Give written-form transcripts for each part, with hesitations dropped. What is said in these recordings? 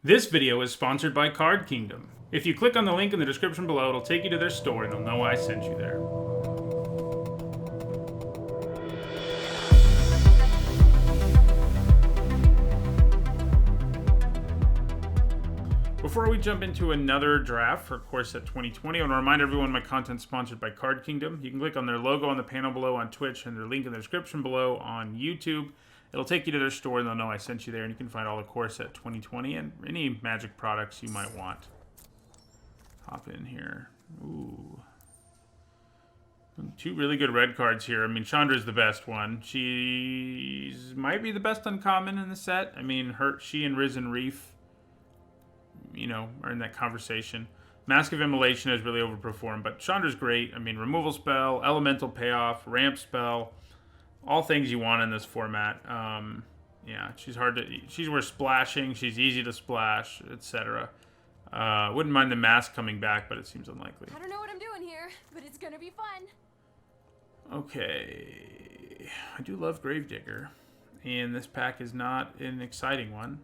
This video is sponsored by Card Kingdom. If you click on the link in the description below, it'll take you to their store and they'll know I sent you there. Before we jump into another draft for Core Set 2020, I want to remind everyone my content's sponsored by Card Kingdom. You can click on their logo on the panel below on Twitch and their link in the description below on YouTube. It'll take you to their store and they'll know I sent you there, and you can find all the Core Set 2020 and any Magic products you might want. Hop in here. Ooh. Two really good red cards here. I mean, Chandra's the best one. She's might be the best uncommon in the set. I mean, she and Risen Reef, you know, are in that conversation. Mask of Immolation has really overperformed, but Chandra's great. I mean, removal spell, elemental payoff, ramp spell, all things you want in this format. Yeah, she's worth splashing. She's easy to splash, etc. Wouldn't mind the mask coming back, but it seems unlikely. I don't know what I'm doing here, but it's gonna be fun. Okay, I do love Gravedigger, and this pack is not an exciting one.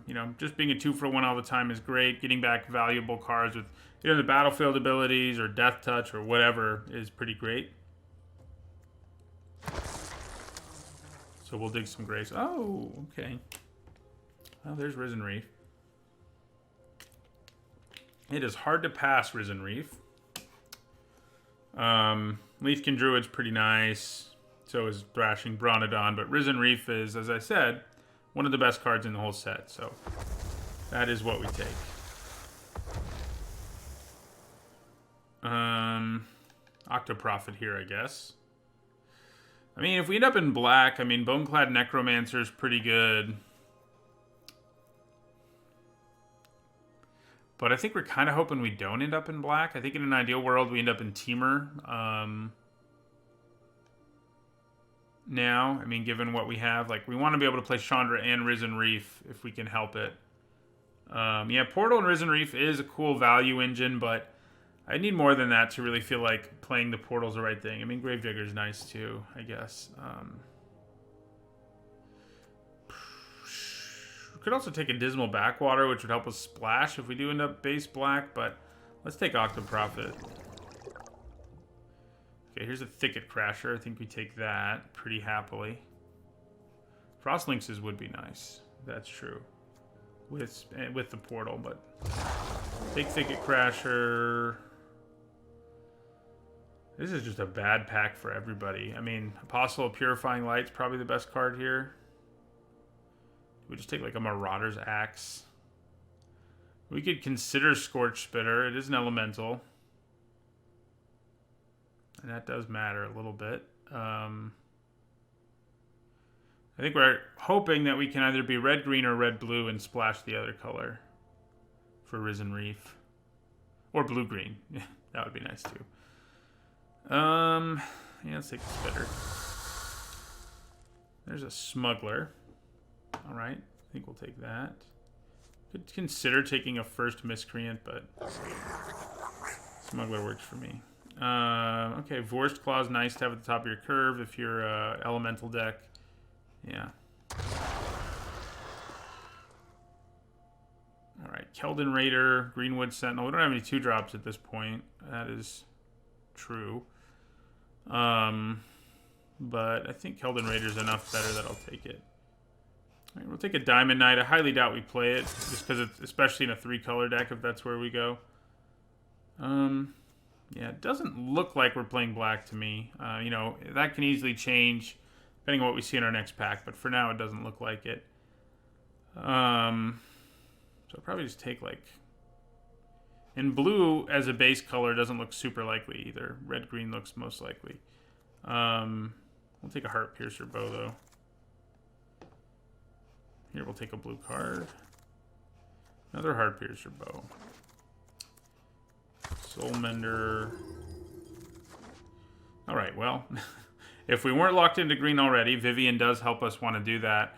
You know, just being a 2-for-1 all the time is great. Getting back valuable cards with either the battlefield abilities or Death Touch or whatever is pretty great. So we'll dig some grace. Oh, okay. Well, there's Risen Reef. It is hard to pass Risen Reef. Leafkin Druid's pretty nice. So is Thrashing Bronodon. But Risen Reef is, as I said, one of the best cards in the whole set. So that is what we take. Octoprophet here, I guess. I mean, if we end up in black, I mean, Boneclad Necromancer is pretty good. But I think we're kind of hoping we don't end up in black. I think in an ideal world, we end up in Temur. Now, I mean, given what we have, like, we want to be able to play Chandra and Risen Reef if we can help it. Yeah, Portal and Risen Reef is a cool value engine, but I need more than that to really feel like playing the Portal's the right thing. I mean, Gravedigger's nice too, I guess. We could also take a Dismal Backwater, which would help us splash if we do end up base black, but let's take Octoprophet. Okay, here's a Thicket Crasher. I think we take that pretty happily. Frostlynxes would be nice. That's true. With the Portal, but take Thicket Crasher. This is just a bad pack for everybody. I mean, Apostle of Purifying Light's probably the best card here. We just take like a Marauder's Axe. We could consider Scorch Spitter. It is an elemental. And that does matter a little bit. I think we're hoping that we can either be red-green or red-blue and splash the other color for Risen Reef. Or blue-green. That would be nice too. Yeah, let's take the Spitter. There's a Smuggler. Alright, I think we'll take that. Could consider taking a first Miscreant, but Smuggler works for me. Okay, Vorst Claw's nice to have at the top of your curve if you're elemental deck. Yeah. Alright, Keldon Raider, Greenwood Sentinel. We don't have any 2-drops at this point. That is true. But I think Keldon Raider's enough better that I'll take it. Alright, we'll take a Diamond Knight. I highly doubt we play it, just because it's, especially in a 3-color deck, if that's where we go. Yeah, it doesn't look like we're playing black to me. You know, that can easily change depending on what we see in our next pack, but for now it doesn't look like it. So I'll probably just take like... And blue as a base color doesn't look super likely either. Red-green looks most likely. We'll take a Heart Piercer bow though. Here we'll take a blue card. Another Heart Piercer bow. Soulmender. Alright, well, if we weren't locked into green already, Vivian does help us want to do that.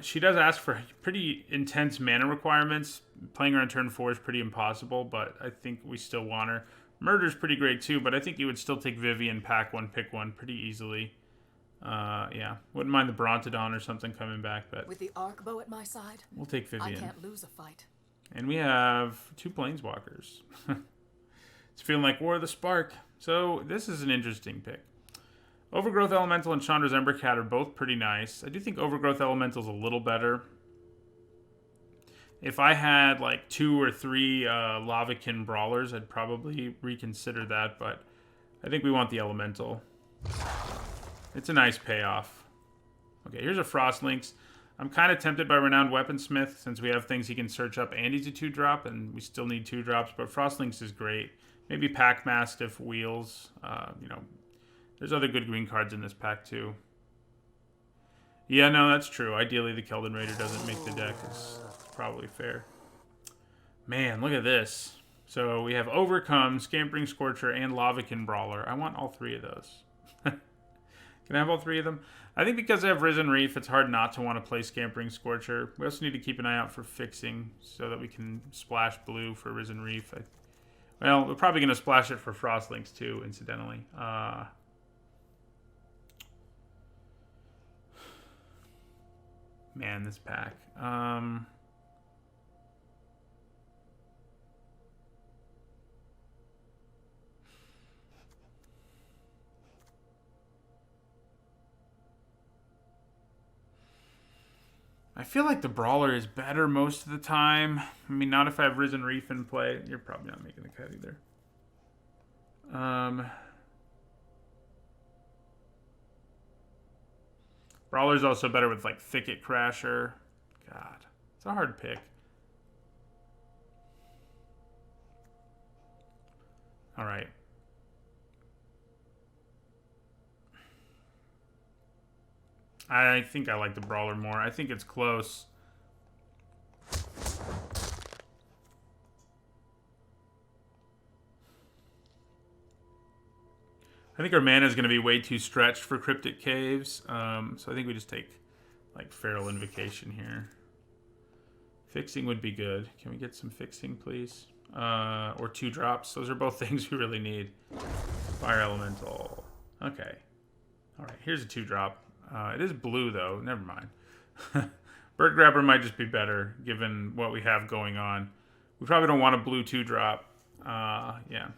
She does ask for pretty intense mana requirements. Playing her on turn 4 is pretty impossible, but I think we still want her. Murder's pretty great too, but I think you would still take Vivian, pack one, pick one pretty easily. Yeah, wouldn't mind the Brontodon or something coming back, but With the arc bow at my side, we'll take I Vivian. can't lose a fight. And we have 2 Planeswalkers. It's feeling like War of the Spark. So this is an interesting pick. Overgrowth Elemental and Chandra's Embercat are both pretty nice. I do think Overgrowth Elemental is a little better. If I had like 2 or 3 Lavakin Brawlers, I'd probably reconsider that, but I think we want the Elemental. It's a nice payoff. Okay, here's a Frostlynx. I'm kind of tempted by Renowned Weaponsmith since we have things he can search up and he's a 2-drop, and we still need 2-drops, but Frostlynx is great. Maybe Pack Mastiff, Wheels, you know. There's other good green cards in this pack, too. Yeah, no, that's true. Ideally, the Keldon Raider doesn't make the deck. It's probably fair. Man, look at this. So we have Overcome, Scampering Scorcher, and Lavakin Brawler. I want all 3 of those. Can I have all 3 of them? I think because I have Risen Reef, it's hard not to want to play Scampering Scorcher. We also need to keep an eye out for fixing so that we can splash blue for Risen Reef. Well, we're probably going to splash it for Frostlynx, too, incidentally. Man, this pack. I feel like the Brawler is better most of the time. I mean, not if I have Risen Reef in play. You're probably not making the cut either. Brawler's also better with, like, Thicket Crasher. God, it's a hard pick. All right. I think I like the Brawler more. I think it's close. I think our mana is going to be way too stretched for Cryptic Caves. So I think we just take, like, Feral Invocation here. Fixing would be good. Can we get some fixing, please? Or 2-drops. Those are both things we really need. Fire Elemental. Okay. All right, here's a 2-drop. It is blue, though. Never mind. Bird Grabber might just be better, given what we have going on. We probably don't want a blue 2-drop. Yeah.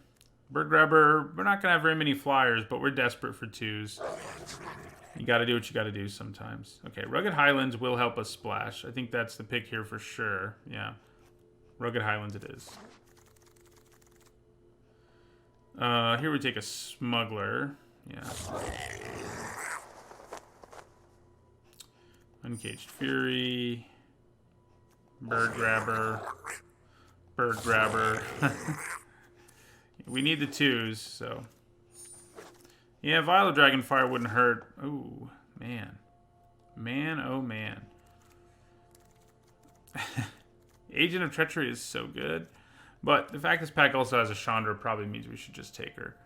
Bird Grabber, we're not going to have very many flyers, but we're desperate for 2s. You got to do what you got to do sometimes. Okay, Rugged Highlands will help us splash. I think that's the pick here for sure. Yeah. Rugged Highlands it is. Here we take a Smuggler. Yeah. Uncaged Fury. Bird Grabber. Bird Grabber. We need the 2s, so. Yeah, Violet Dragonfire wouldn't hurt. Ooh, man. Man, oh man. Agent of Treachery is so good. But the fact this pack also has a Chandra probably means we should just take her.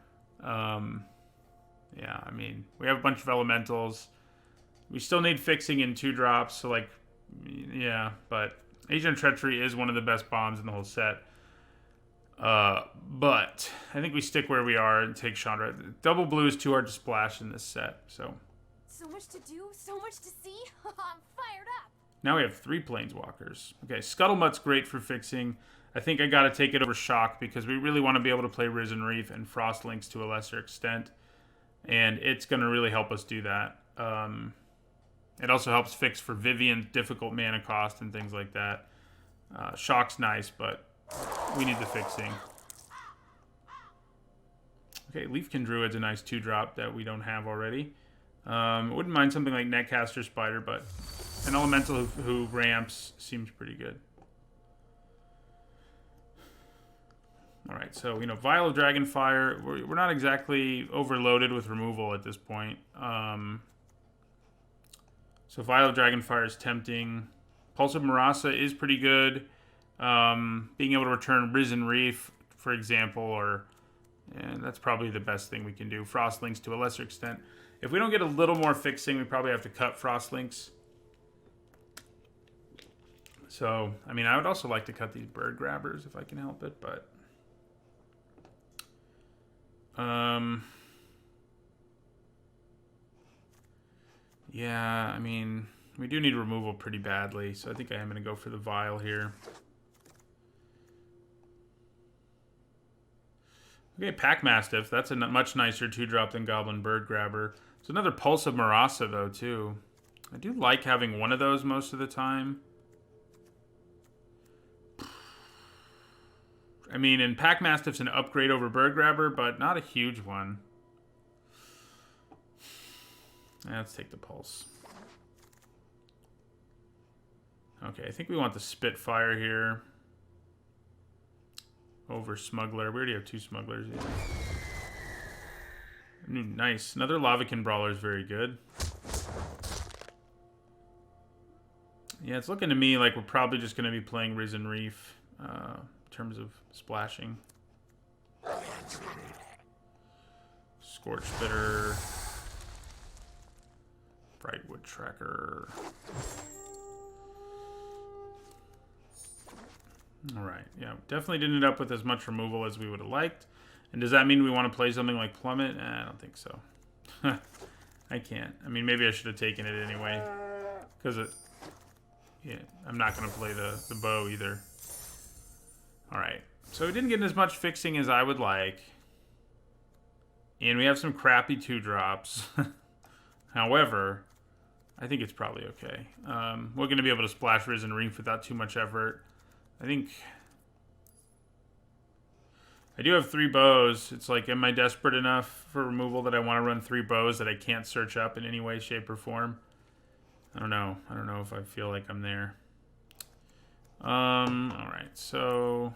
Yeah, I mean, we have a bunch of elementals. We still need fixing in 2-drops, so, like, yeah, but Agent of Treachery is one of the best bombs in the whole set. But I think we stick where we are and take Chandra. Double blue is too hard to splash in this set, so. So much to do, so much to see. I'm fired up. Now we have 3 Planeswalkers. Okay, Scuttlebutt's great for fixing. I think I gotta take it over Shock because we really want to be able to play Risen Reef and Frostlynx to a lesser extent. And it's gonna really help us do that. It also helps fix for Vivian's difficult mana cost and things like that. Shock's nice, but we need the fixing. Okay, Leafkin Druid's a nice 2-drop that we don't have already. Wouldn't mind something like Netcaster Spider, but an Elemental who ramps seems pretty good. Alright, so, you know, Vial of Dragonfire, we're not exactly overloaded with removal at this point. So Vial of Dragonfire is tempting. Pulse of Marasa is pretty good. Being able to return Risen Reef, for example, and that's probably the best thing we can do. Frostlynx to a lesser extent. If we don't get a little more fixing, we probably have to cut Frostlynx. So, I mean, I would also like to cut these Bird Grabbers if I can help it, but... Yeah, I mean, we do need removal pretty badly, so I think I am going to go for the Vial here. Okay, Pack Mastiff. That's a much nicer 2-drop than Goblin Bird Grabber. It's another Pulse of Marasa, though, too. I do like having one of those most of the time. I mean, and Pack Mastiff's an upgrade over Bird Grabber, but not a huge one. Let's take the Pulse. Okay, I think we want the Spitfire here. Over Smuggler. We already have 2 Smugglers. Yeah. Nice. Another Lavakin Brawler is very good. Yeah, it's looking to me like we're probably just going to be playing Risen Reef in terms of splashing. Scorch Bitter. Brightwood Tracker. Alright, yeah. Definitely didn't end up with as much removal as we would have liked. And does that mean we want to play something like Plummet? I don't think so. I can't. I mean, maybe I should have taken it anyway. Because it... Yeah, I'm not going to play the bow either. Alright. So we didn't get as much fixing as I would like. And we have some crappy 2-drops. However, I think it's probably okay. We're going to be able to splash Risen Reef without too much effort. I think... I do have 3 bows. It's like, am I desperate enough for removal that I want to run 3 bows that I can't search up in any way, shape, or form? I don't know. I don't know if I feel like I'm there. Alright, so...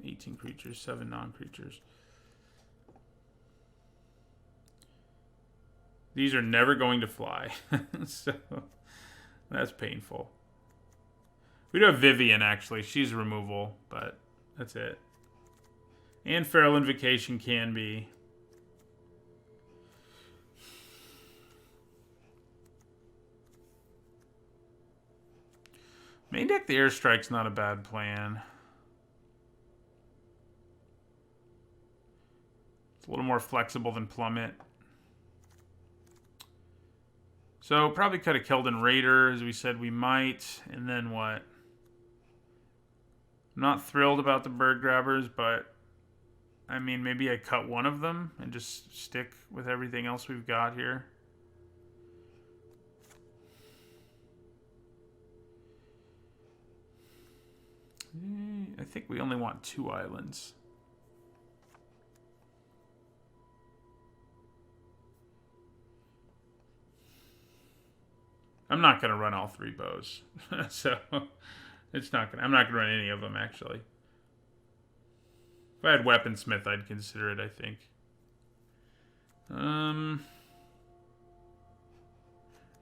18 creatures, 7 non-creatures. These are never going to fly. So, that's painful. We do have Vivian, actually. She's removal, but that's it. And Feral Invocation can be. Main deck the Airstrike's not a bad plan. It's a little more flexible than Plummet. So, probably could have killed in Raider, as we said we might. And then what? I'm not thrilled about the Bird Grabbers, but... I mean, maybe I cut one of them and just stick with everything else we've got here. I think we only want 2 islands. I'm not going to run all 3 bows. So, it's not gonna, I'm not going to run any of them, actually. If I had Weaponsmith, I'd consider it, I think.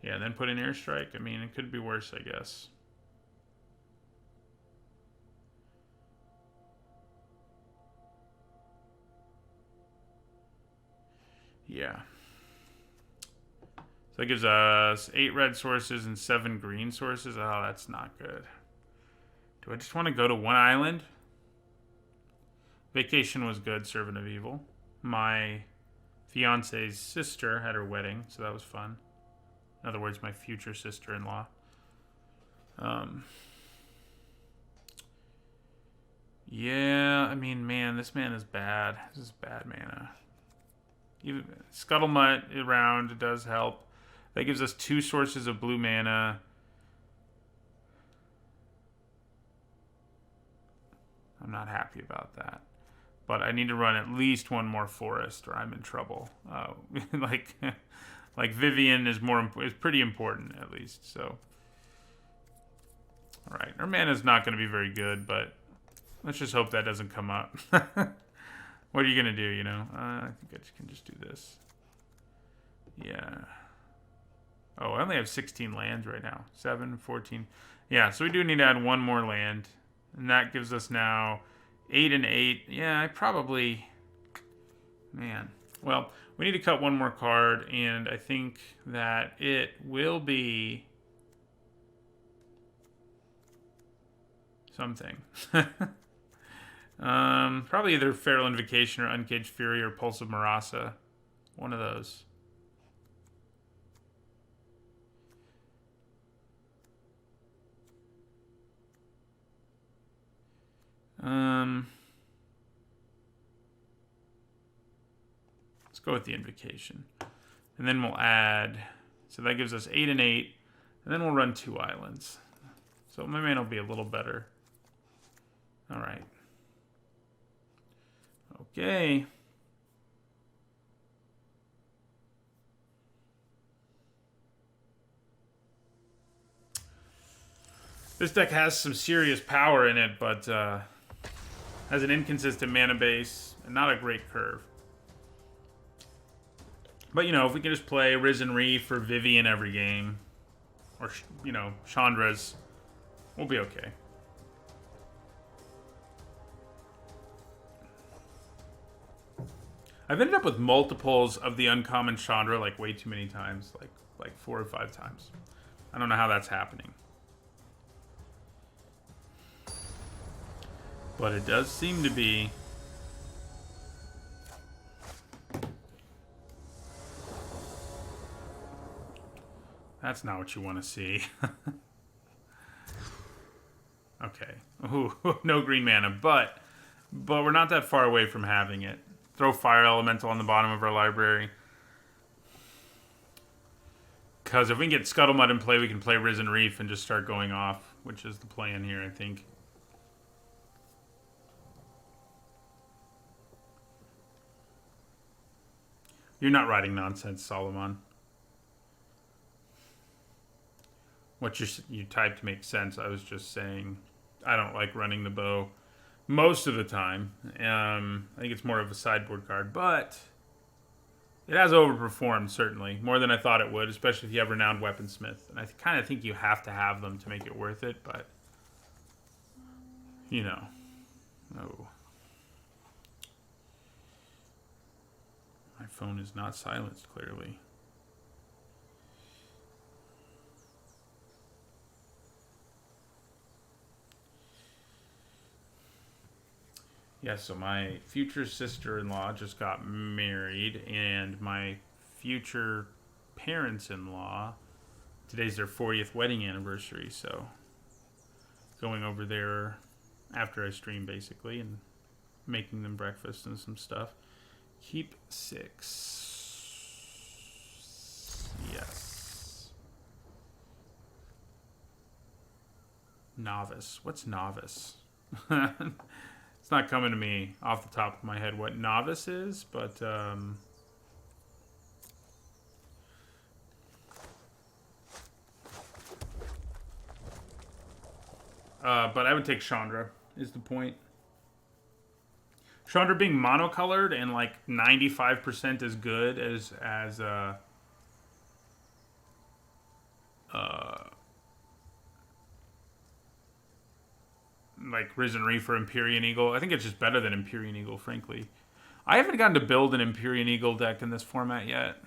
Yeah, then put in Airstrike. I mean, it could be worse, I guess. Yeah. So that gives us 8 red sources and 7 green sources. Oh, that's not good. Do I just want to go to 1 island? Vacation was good, Servant of Evil. My fiance's sister had her wedding, so that was fun. In other words, my future sister-in-law. Yeah, I mean, man, this man is bad. This is bad mana. Even Scuttlemutt around does help. That gives us 2 sources of blue mana. I'm not happy about that. But I need to run at least 1 more forest or I'm in trouble. Like Vivian is pretty important at least. So, all right, our mana's not going to be very good, but let's just hope that doesn't come up. What are you gonna do? You know, I think I can just do this. Yeah. Oh, I only have 16 lands right now. 7, 14. Yeah, so we do need to add 1 more land, and that gives us now 8 and 8. Yeah, I probably... Man. Well, we need to cut 1 more card, and I think that it will be... something. Probably either Feral Invocation or Uncaged Fury or Pulse of Marasa. One of those. Let's go with the Invocation. And then we'll add... So that gives us 8 and 8. And then we'll run 2 islands. So my mana will be a little better. Alright. Okay. This deck has some serious power in it, but has an inconsistent mana base and not a great curve. But, you know, if we can just play Risen Reef or Vivian every game, or, you know, Chandra's, we'll be okay. I've ended up with multiples of the uncommon Chandra, like, way too many times. Like 4 or 5 times. I don't know how that's happening. But it does seem to be. That's not what you want to see. Okay. Ooh, no green mana, but we're not that far away from having it. Throw Fire Elemental on the bottom of our library. Because if we can get Scuttlemud in play, we can play Risen Reef and just start going off, which is the plan here, I think. You're not writing nonsense, Solomon. What you typed makes sense. I was just saying I don't like running the bow most of the time. I think it's more of a sideboard card, but it has overperformed, certainly. More than I thought it would, especially if you have Renowned Weaponsmith. And I kind of think you have to have them to make it worth it, but, you know. Oh. My phone is not silenced, clearly. Yeah, so my future sister-in-law just got married, and my future parents-in-law, today's their 40th wedding anniversary, so going over there after I stream, basically, and making them breakfast and some stuff. Keep 6. Yes. Novice. What's novice? It's not coming to me off the top of my head what novice is, but I would take Chandra, is the point. Chandra being monocolored and like 95% as good as like Risen Reef or Empyrean Eagle. I think it's just better than Empyrean Eagle, frankly. I haven't gotten to build an Empyrean Eagle deck in this format yet.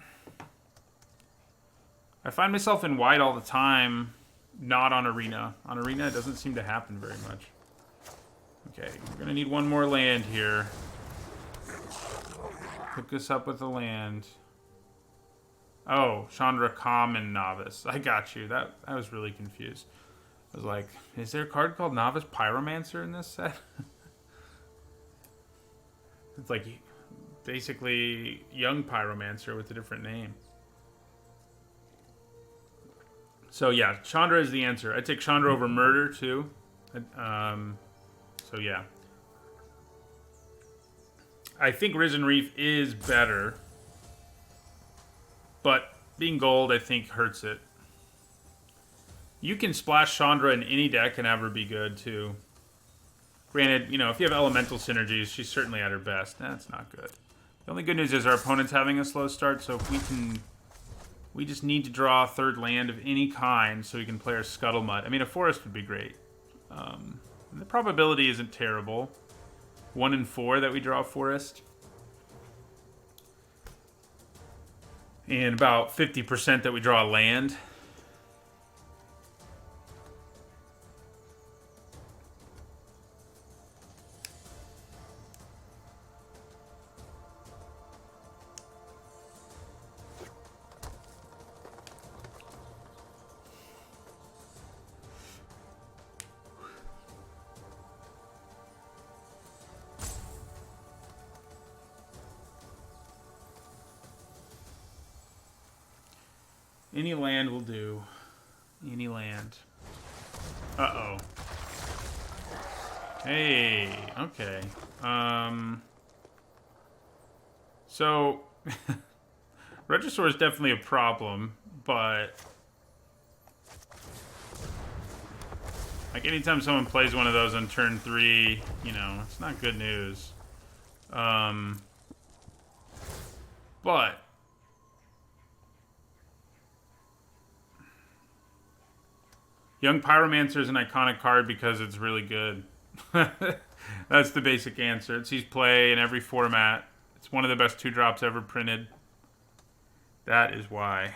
I find myself in white all the time, not on Arena. On Arena, it doesn't seem to happen very much. Okay, we're going to need one more land here. Hook us up with a land. Oh, Chandra Common Novice. I got you. I was really confused. I was like, is there a card called Novice Pyromancer in this set? It's like basically Young Pyromancer with a different name. So yeah, Chandra is the answer. I take Chandra over Murder too. So yeah. I think Risen Reef is better. But being gold, I think, hurts it. You can splash Chandra in any deck and have her be good too. Granted, you know, if you have elemental synergies, she's certainly at her best. That's not good. The only good news is our opponent's having a slow start, so if we just need to draw a third land of any kind so we can play our Scuttlemud. I mean, a forest would be great. The probability isn't terrible. 1 in 4 that we draw a forest. And about 50% that we draw a land. Any land will do. Any land. Uh-oh. Hey, okay. So, Regisaur is definitely a problem, but... like, anytime someone plays one of those on turn 3, you know, it's not good news. But... Young Pyromancer is an iconic card because it's really good. That's the basic answer. It sees play in every format. It's one of the best 2-drops ever printed. That is why.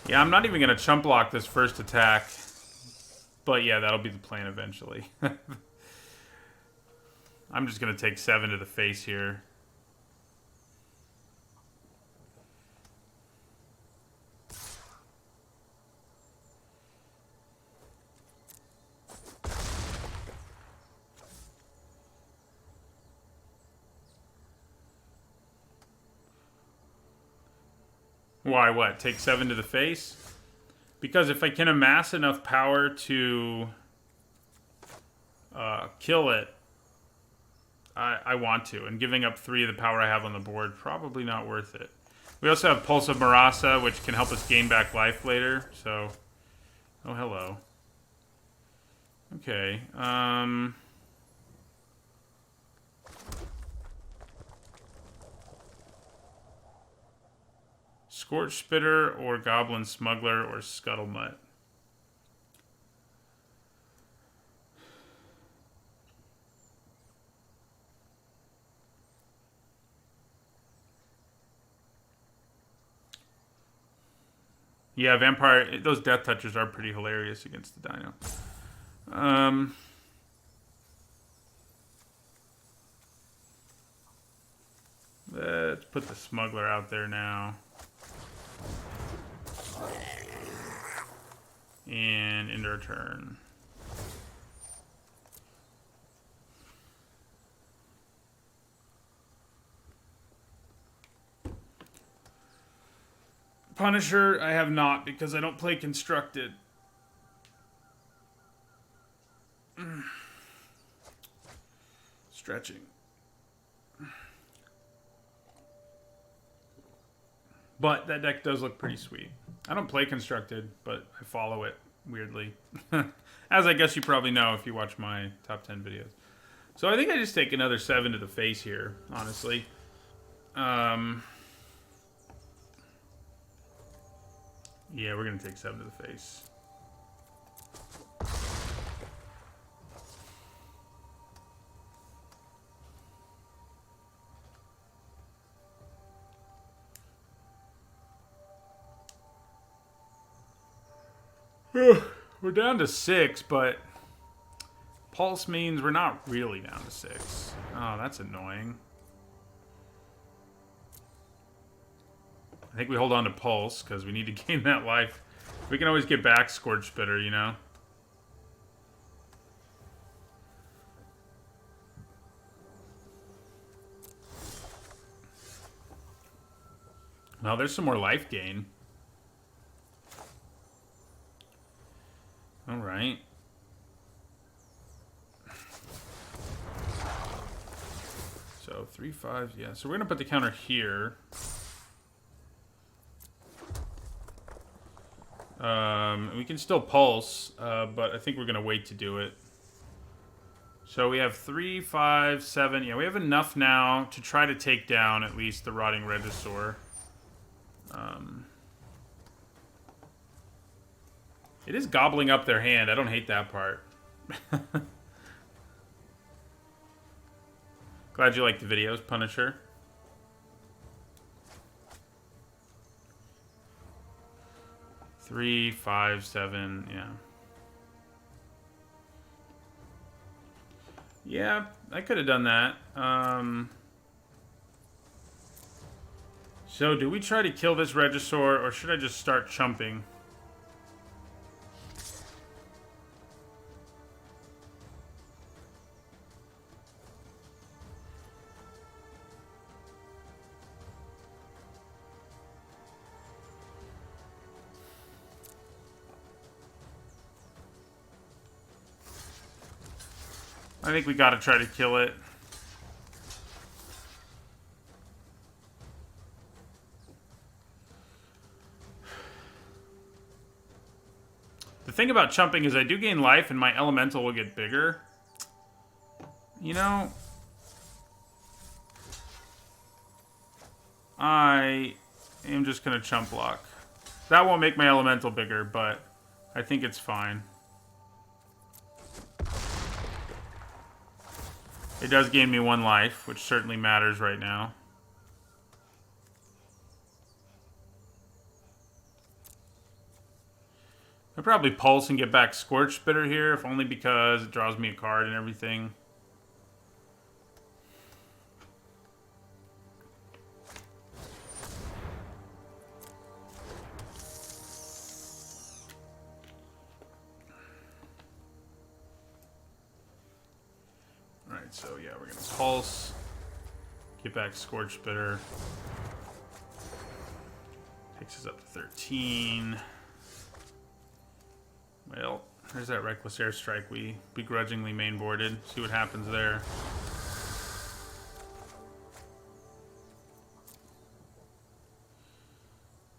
Yeah, I'm not even going to chump block this first attack. But yeah, that'll be the plan eventually. I'm just going to take 7 to the face here. Why, what? Take 7 to the face? Because if I can amass enough power to kill it, I want to. And giving up 3 of the power I have on the board, probably not worth it. We also have Pulse of Marasa, which can help us gain back life later. So, oh, hello. Okay. Scorch Spitter or Goblin Smuggler or Scuttlemutt. Yeah, Vampire, those Death Touchers are pretty hilarious against the Dino. Let's put the Smuggler out there now. And end our turn. Punisher, I have not because I don't play Constructed. Stretching. But that deck does look pretty sweet. I don't play Constructed, but I follow it weirdly. As I guess you probably know if you watch my top 10 videos. So I think I just take another 7 to the face here, honestly. Yeah, we're going to take 7 to the face. We're down to 6, but Pulse means we're not really down to 6. Oh, that's annoying. I think we hold on to Pulse because we need to gain that life. We can always get back Scorch Spitter, you know? Well, there's some more life gain. All right. So 3, 5, yeah. So we're gonna put the counter here. We can still pulse, but I think we're gonna wait to do it. So we have 3, 5, 7. Yeah, we have enough now to try to take down at least the Rotting Regisaur. It is gobbling up their hand. I don't hate that part. Glad you like the videos, Punisher. Three, 5, 7, yeah. Yeah, I could have done that. So do we try to kill this Regisaur, or should I just start chumping? I think we got to try to kill it. The thing about chumping is I do gain life and my elemental will get bigger. You know, I am just going to chump block. That won't make my elemental bigger, but I think it's fine. It does gain me 1 life, which certainly matters right now. I'll probably pulse and get back Scorch Spitter here, if only because it draws me a card and everything. Alright, so yeah, we're going to pulse. Get back Scorch Spitter. Takes us up to 13. Well, there's that Reckless Airstrike we begrudgingly mainboarded. See what happens there.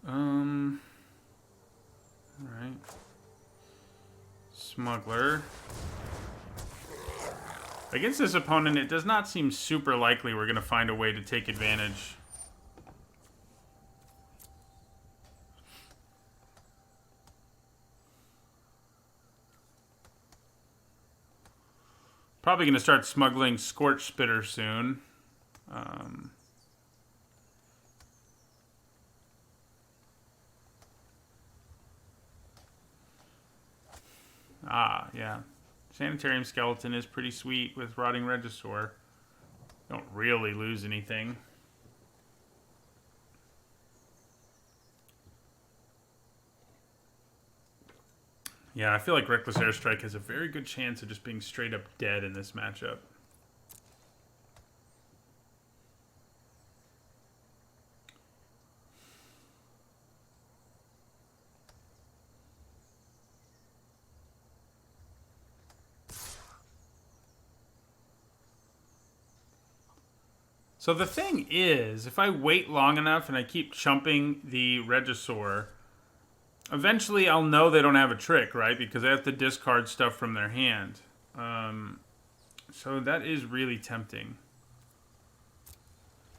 Alright. Smuggler. Against this opponent, it does not seem super likely we're going to find a way to take advantage. Probably going to start smuggling Scorch Spitter soon. Yeah. Sanitarium Skeleton is pretty sweet with Rotting Regisaur. Don't really lose anything. Yeah, I feel like Reckless Airstrike has a very good chance of just being straight up dead in this matchup. So the thing is, if I wait long enough and I keep chumping the Regisaur, eventually I'll know they don't have a trick, right? Because they have to discard stuff from their hand. So that is really tempting.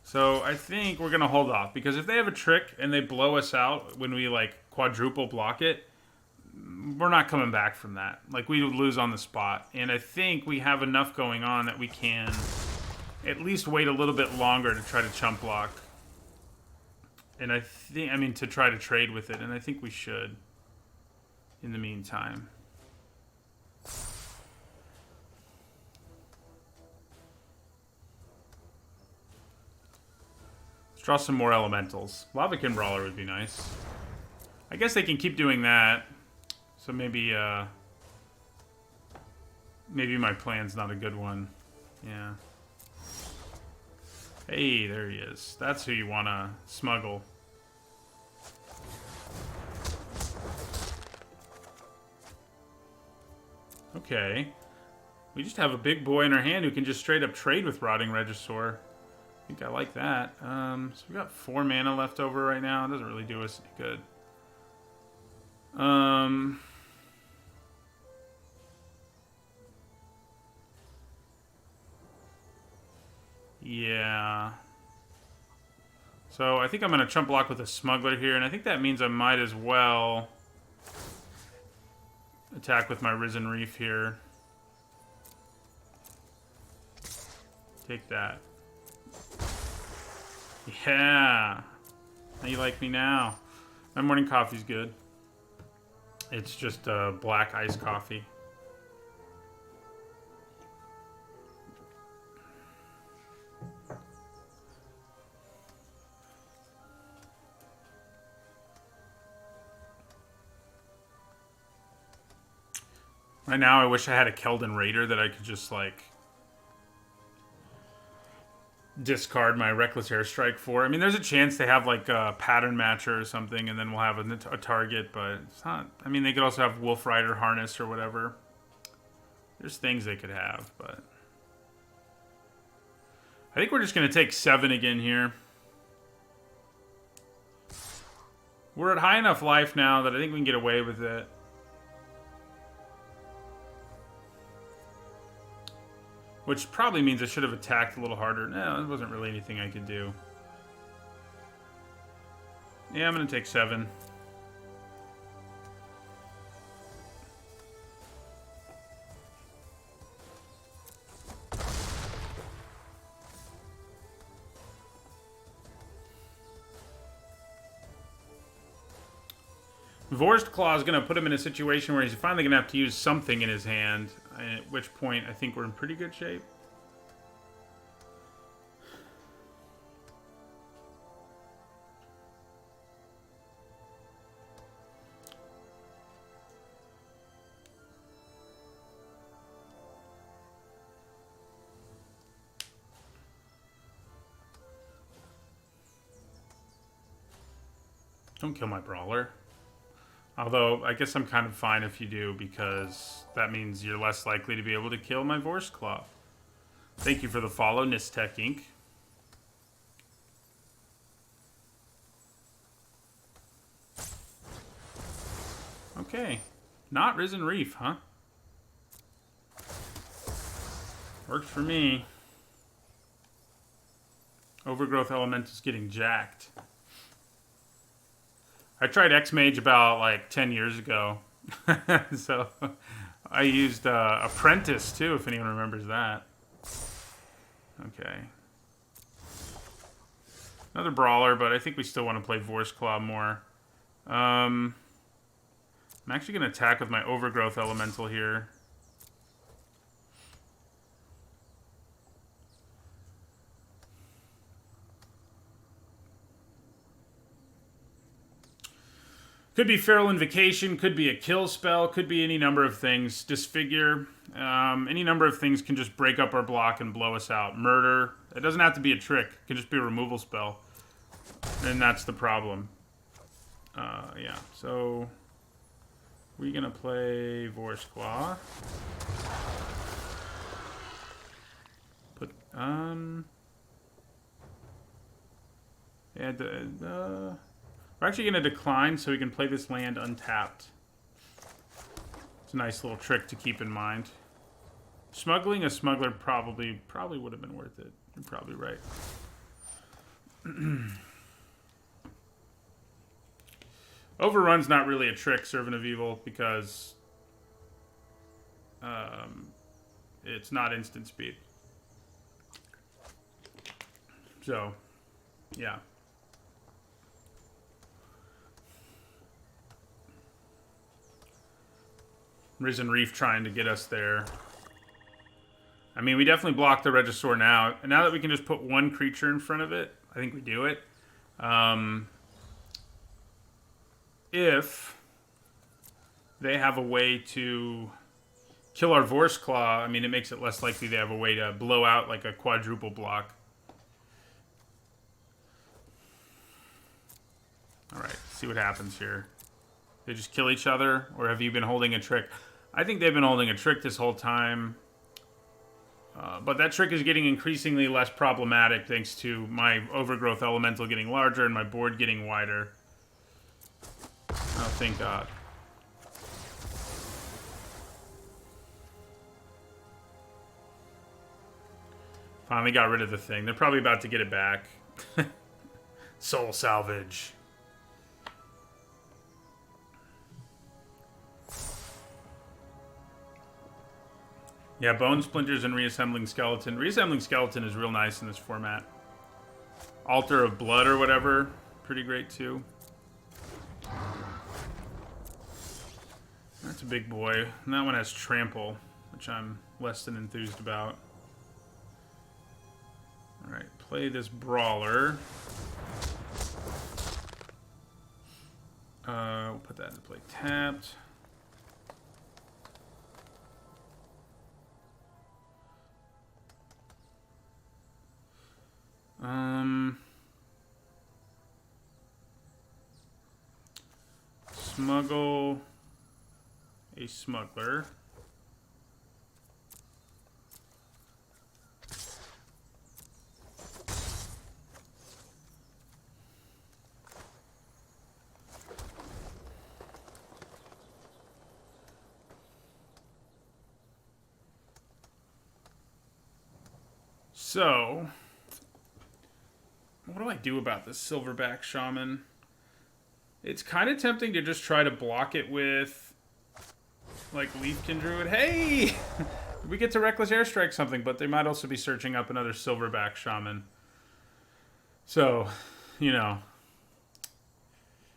So I think we're going to hold off. Because if they have a trick and they blow us out when we, like, quadruple block it, we're not coming back from that. Like, we would lose on the spot. And I think we have enough going on that we can at least wait a little bit longer to try to chump block. And I think, I mean, to try to trade with it. And I think we should in the meantime. Let's draw some more elementals. Lavakin Brawler would be nice. I guess they can keep doing that. So maybe, maybe my plan's not a good one. Yeah. Hey, there he is. That's who you want to smuggle. Okay. We just have a big boy in our hand who can just straight up trade with Rotting Regisaur. I think I like that. So we got 4 mana left over right now. It doesn't really do us any good. Yeah. So I think I'm going to chump block with a Smuggler here, and I think that means I might as well attack with my Risen Reef here. Take that. Yeah. Now you like me now. My morning coffee's good. It's just black iced coffee. Right now, I wish I had a Keldon Raider that I could just, like, discard my Reckless Airstrike for. I mean, there's a chance they have, like, a Pattern Matcher or something, and then we'll have a target, but it's not... I mean, they could also have Wolf Rider Harness or whatever. There's things they could have, but I think we're just going to take 7 again here. We're at high enough life now that I think we can get away with it. Which probably means I should have attacked a little harder. No, there wasn't really anything I could do. Yeah, I'm going to take 7. Vorst Claw is going to put him in a situation where he's finally going to have to use something in his hand, at which point I think we're in pretty good shape. Don't kill my brawler. Although, I guess I'm kind of fine if you do, because that means you're less likely to be able to kill my Vorst Claw. Thank you for the follow, Nistech Inc. Okay. Not Risen Reef, huh? Works for me. Overgrowth Element is getting jacked. I tried X-Mage about, like, 10 years ago. So, I used Apprentice, too, if anyone remembers that. Okay. Another Brawler, but I think we still want to play Vorst Claw more. I'm actually going to attack with my Overgrowth Elemental here. Could be Feral Invocation, could be a kill spell, could be any number of things. Disfigure, any number of things can just break up our block and blow us out. Murder, it doesn't have to be a trick. It can just be a removal spell. And that's the problem. Yeah, so we're going to play Vorst Claw. Put, yeah, we're actually going to decline so we can play this land untapped. It's a nice little trick to keep in mind. Smuggling a smuggler probably would have been worth it. You're probably right. Overrun's not really a trick, Servant of Evil, because it's not instant speed. So, yeah. Risen Reef trying to get us there. I mean, we definitely blocked the Regisaur now. And now that we can just put one creature in front of it, I think we do it. If they have a way to kill our Vorst Claw, I mean, it makes it less likely they have a way to blow out like a quadruple block. Alright, see what happens here. They just kill each other, or have you been holding a trick? I think they've been holding a trick this whole time. But that trick is getting increasingly less problematic thanks to my Overgrowth Elemental getting larger and my board getting wider. Oh, thank God. Finally got rid of the thing. They're probably about to get it back. Soul Salvage. Yeah, Bone Splinters and Reassembling Skeleton. Reassembling Skeleton is real nice in this format. Altar of Blood or whatever. Pretty great, too. That's a big boy. And that one has Trample, which I'm less than enthused about. Alright, play this Brawler. We'll put that into play tapped. Smuggle a smuggler. So, what do I do about this Silverback Shaman? It's kind of tempting to just try to block it with, like, Leafkin Druid. Hey! We get to Reckless Airstrike something, but they might also be searching up another Silverback Shaman. So, you know,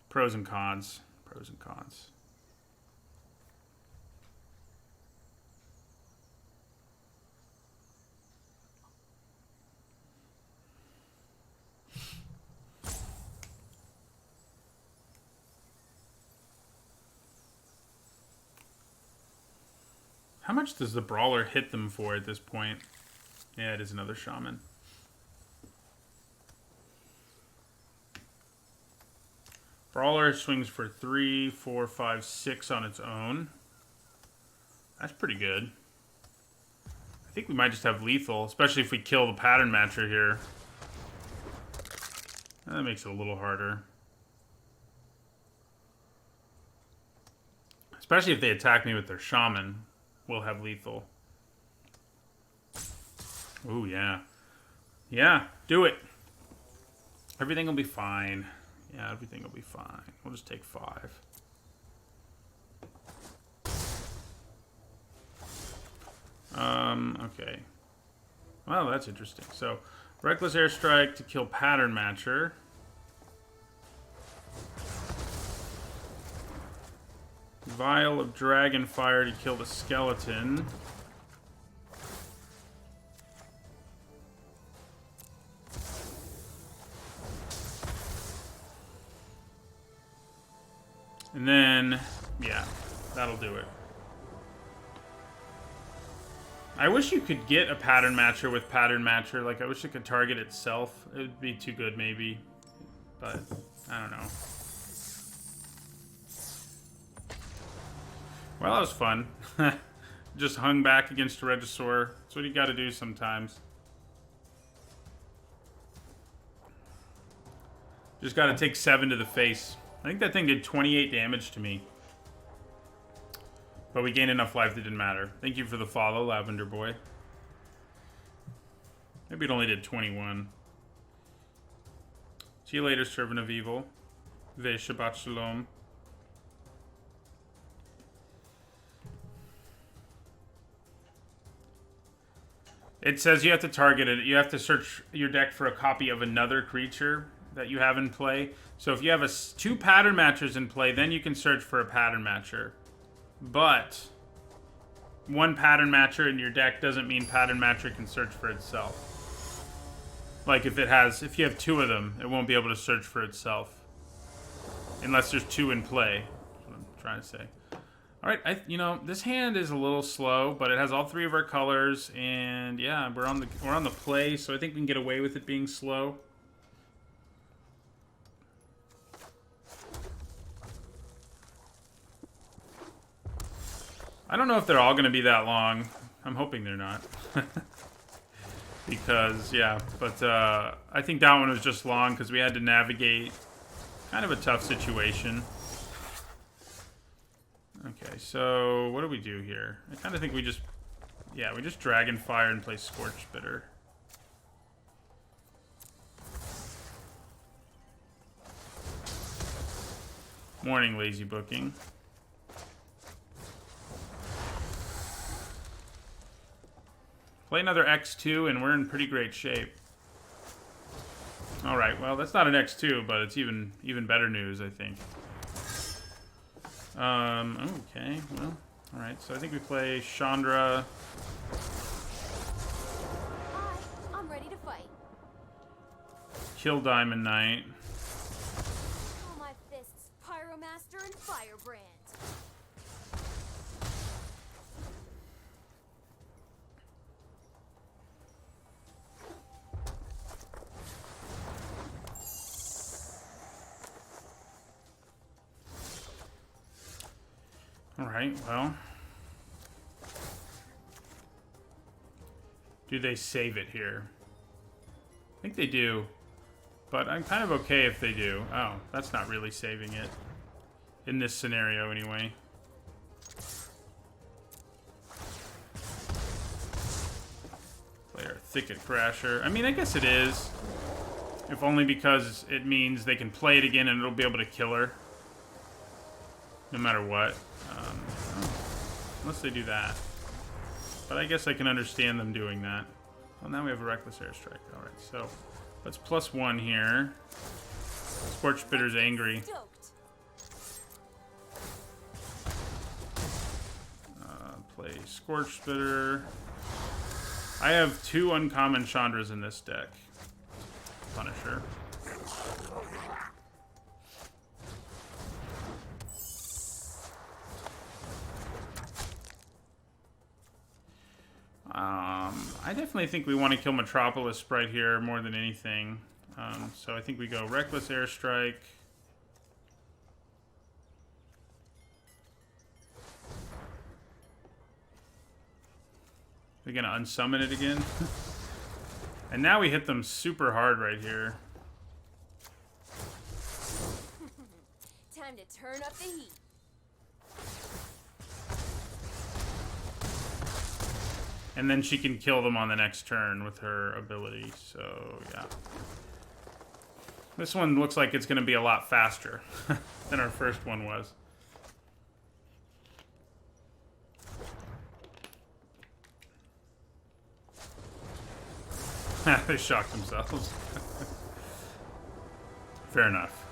pros and cons. Pros and cons. How much does the Brawler hit them for at this point? Yeah, it is another Shaman. Brawler swings for 3, 4, 5, 6 on its own. That's pretty good. I think we might just have lethal, especially if we kill the pattern matcher here. That makes it a little harder. Especially if they attack me with their Shaman. We'll have lethal. Ooh, yeah. Yeah, do it. Everything will be fine. Yeah, everything will be fine. We'll just take 5. Okay. Well, that's interesting. So, Reckless Airstrike to kill Pattern Matcher. Vial of Dragonfire to kill the Skeleton. And then, yeah, that'll do it. I wish you could get a Pattern Matcher with Pattern Matcher. Like, I wish it could target itself. It would be too good, maybe. But, I don't know. Well, that was fun. Just hung back against a Regisaur. That's what you gotta do sometimes. Just gotta take 7 to the face. I think that thing did 28 damage to me. But we gained enough life that didn't matter. Thank you for the follow, Lavender Boy. Maybe it only did 21. See you later, Servant of Evil. Ve Shabbat Shalom. It says you have to target it. You have to search your deck for a copy of another creature that you have in play. So if you have 2 pattern matchers in play, then you can search for a pattern matcher. But 1 pattern matcher in your deck doesn't mean pattern matcher can search for itself. Like if you have 2 of them, it won't be able to search for itself. Unless there's 2 in play. That's what I'm trying to say. Alright, you know, this hand is a little slow, but it has all 3 of our colors, and yeah, we're on the play, so I think we can get away with it being slow. I don't know if they're all going to be that long. I'm hoping they're not. Because, yeah, but I think that one was just long because we had to navigate kind of a tough situation. Okay, so what do we do here? I kind of think we just Dragonfire and play Scorch Bitter. Morning, Lazy Booking. Play another X2 and we're in pretty great shape. Alright, well, that's not an X2, but it's even better news, I think. Okay, well, alright, so I think we play Chandra. I'm ready to fight. Kill Diamond Knight. All my fists, Pyromaster and Firebrand. Alright, well. Do they save it here? I think they do. But I'm kind of okay if they do. Oh, that's not really saving it. In this scenario, anyway. Play our Stick-It Crasher. I mean, I guess it is. If only because it means they can play it again and it'll be able to kill her. No matter what. Unless they do that. But I guess I can understand them doing that. Well, now we have a Reckless Airstrike. Alright, so let's +1 here. Scorch Bitter's angry. Play Scorch Bitter. I have 2 uncommon Chandras in this deck. Punisher. I definitely think we want to kill Metropolis Sprite here more than anything. So I think we go Reckless Airstrike. They're gonna unsummon it again. And now we hit them super hard right here. Time to turn up the heat. And then she can kill them on the next turn with her ability, so yeah. This one looks like it's going to be a lot faster than our first one was. They shocked themselves. Fair enough.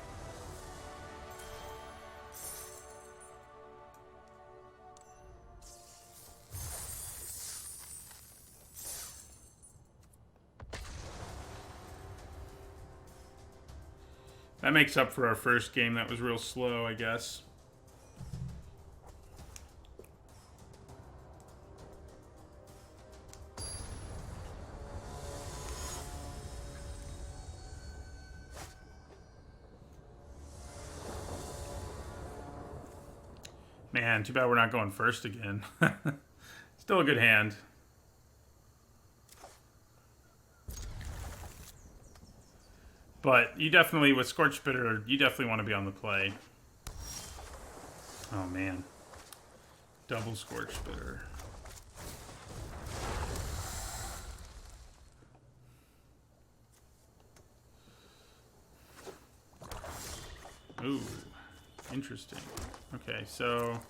That makes up for our first game that was real slow, I guess. Man, too bad we're not going first again. Still a good hand. But you definitely, with Scorch Bitter, you definitely want to be on the play. Oh, man. Double Scorch Bitter. Ooh, interesting. Okay, so...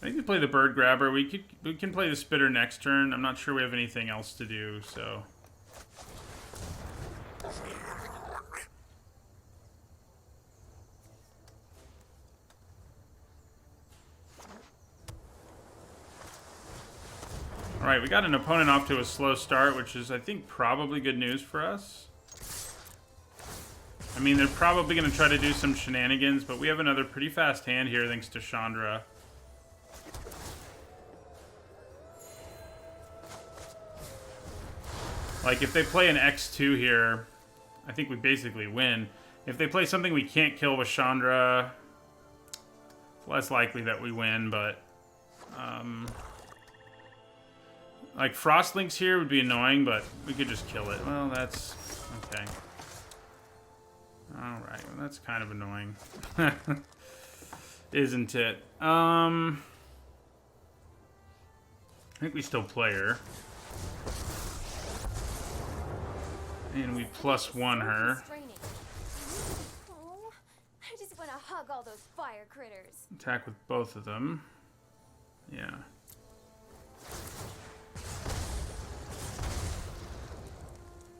I think we play the Bird Grabber. We can play the Spitter next turn. I'm not sure we have anything else to do, so... Alright, we got an opponent off to a slow start, which is, I think, probably good news for us. I mean, they're probably going to try to do some shenanigans, but we have another pretty fast hand here thanks to Chandra. Like, if they play an X2 here, I think we basically win. If they play something we can't kill with Chandra, it's less likely that we win, but... like, Frostlinks here would be annoying, but we could just kill it. Well, that's... okay. Alright, well, that's kind of annoying. Isn't it? I think we still play her. And we +1 her. Oh, I just want to hug all those fire critters. Attack with both of them. Yeah.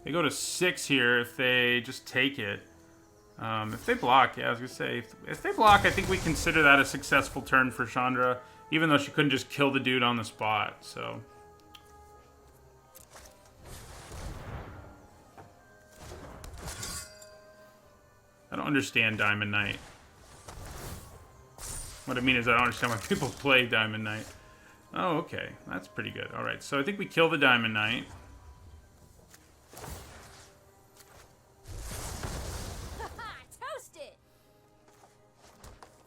They go to 6 here if they just take it. If they block, yeah, I was going to say, if they block, I think we consider that a successful turn for Chandra, even though she couldn't just kill the dude on the spot, so... I don't understand Diamond Knight. What I mean is I don't understand why people play Diamond Knight. Oh, okay. That's pretty good. Alright, so I think we kill the Diamond Knight. Toast it.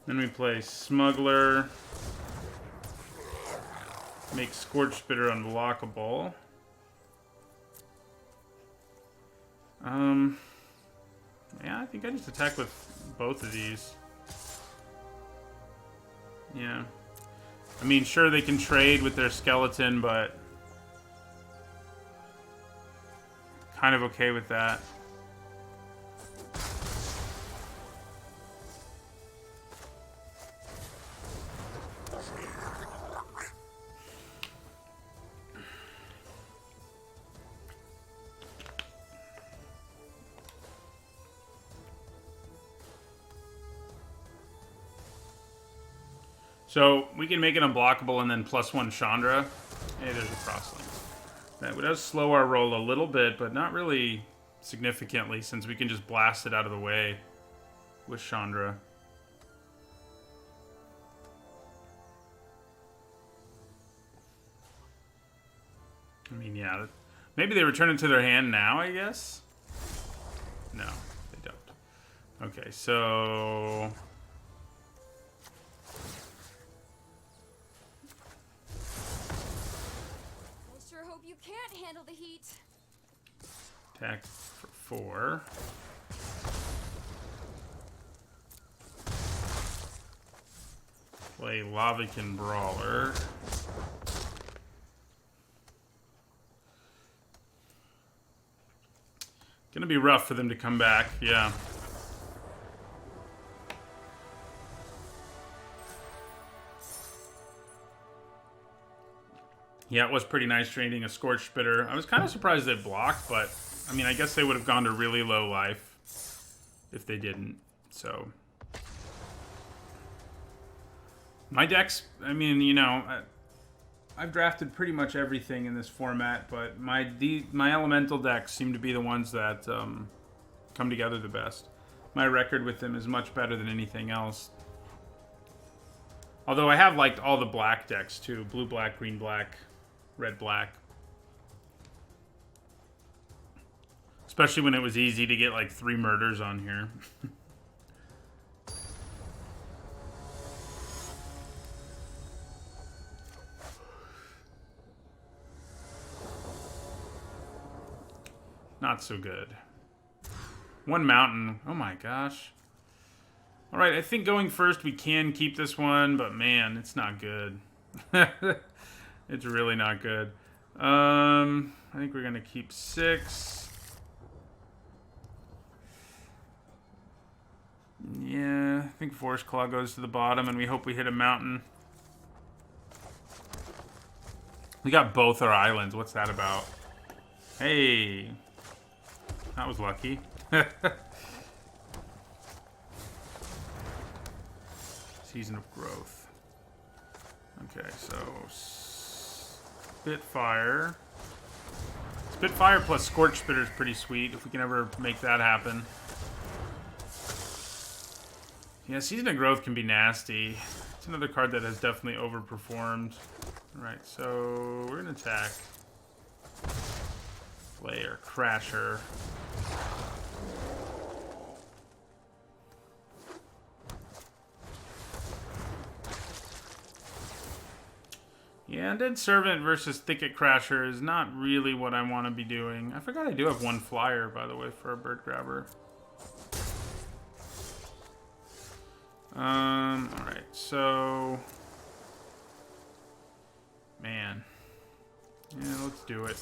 Then we play Smuggler. Make Scorch Spitter unblockable. Yeah, I think I just attack with both of these. Yeah. I mean, sure, they can trade with their skeleton, but kind of okay with that. So we can make it unblockable and then +1 Chandra. Hey, there's a crosslink. That does slow our roll a little bit, but not really significantly, since we can just blast it out of the way with Chandra. I mean, yeah. Maybe they return it to their hand now, I guess? No, they don't. Okay, so... You can't handle the heat. Attack for 4. Play Lavican Brawler. Gonna be rough for them to come back, yeah. Yeah, it was pretty nice trading a Scorched Spitter. I was kind of surprised they blocked, but I mean, I guess they would have gone to really low life if they didn't. So my decks, I mean, you know, I've drafted pretty much everything in this format, but my elemental decks seem to be the ones that come together the best. My record with them is much better than anything else. Although I have liked all the black decks too. Blue, black, green, black, red, black. Especially when it was easy to get like 3 murders on here. Not so good. 1 mountain. Oh my gosh. Alright, I think going first we can keep this one, but man, it's not good. It's really not good. I think we're going to keep 6. Yeah, I think Forest Claw goes to the bottom, and we hope we hit a mountain. We got both our islands. What's that about? Hey. That was lucky. Season of Growth. Okay, so Spitfire. Spitfire plus Scorch Spitter is pretty sweet if we can ever make that happen. Yeah, Season of Growth can be nasty. It's another card that has definitely overperformed. Alright, so we're going to attack. Flare, Crasher. Yeah, Dead Servant versus Thicket Crasher is not really what I want to be doing. I forgot I do have 1 flyer, by the way, for a Bird Grabber. Alright, so... Man. Yeah, let's do it.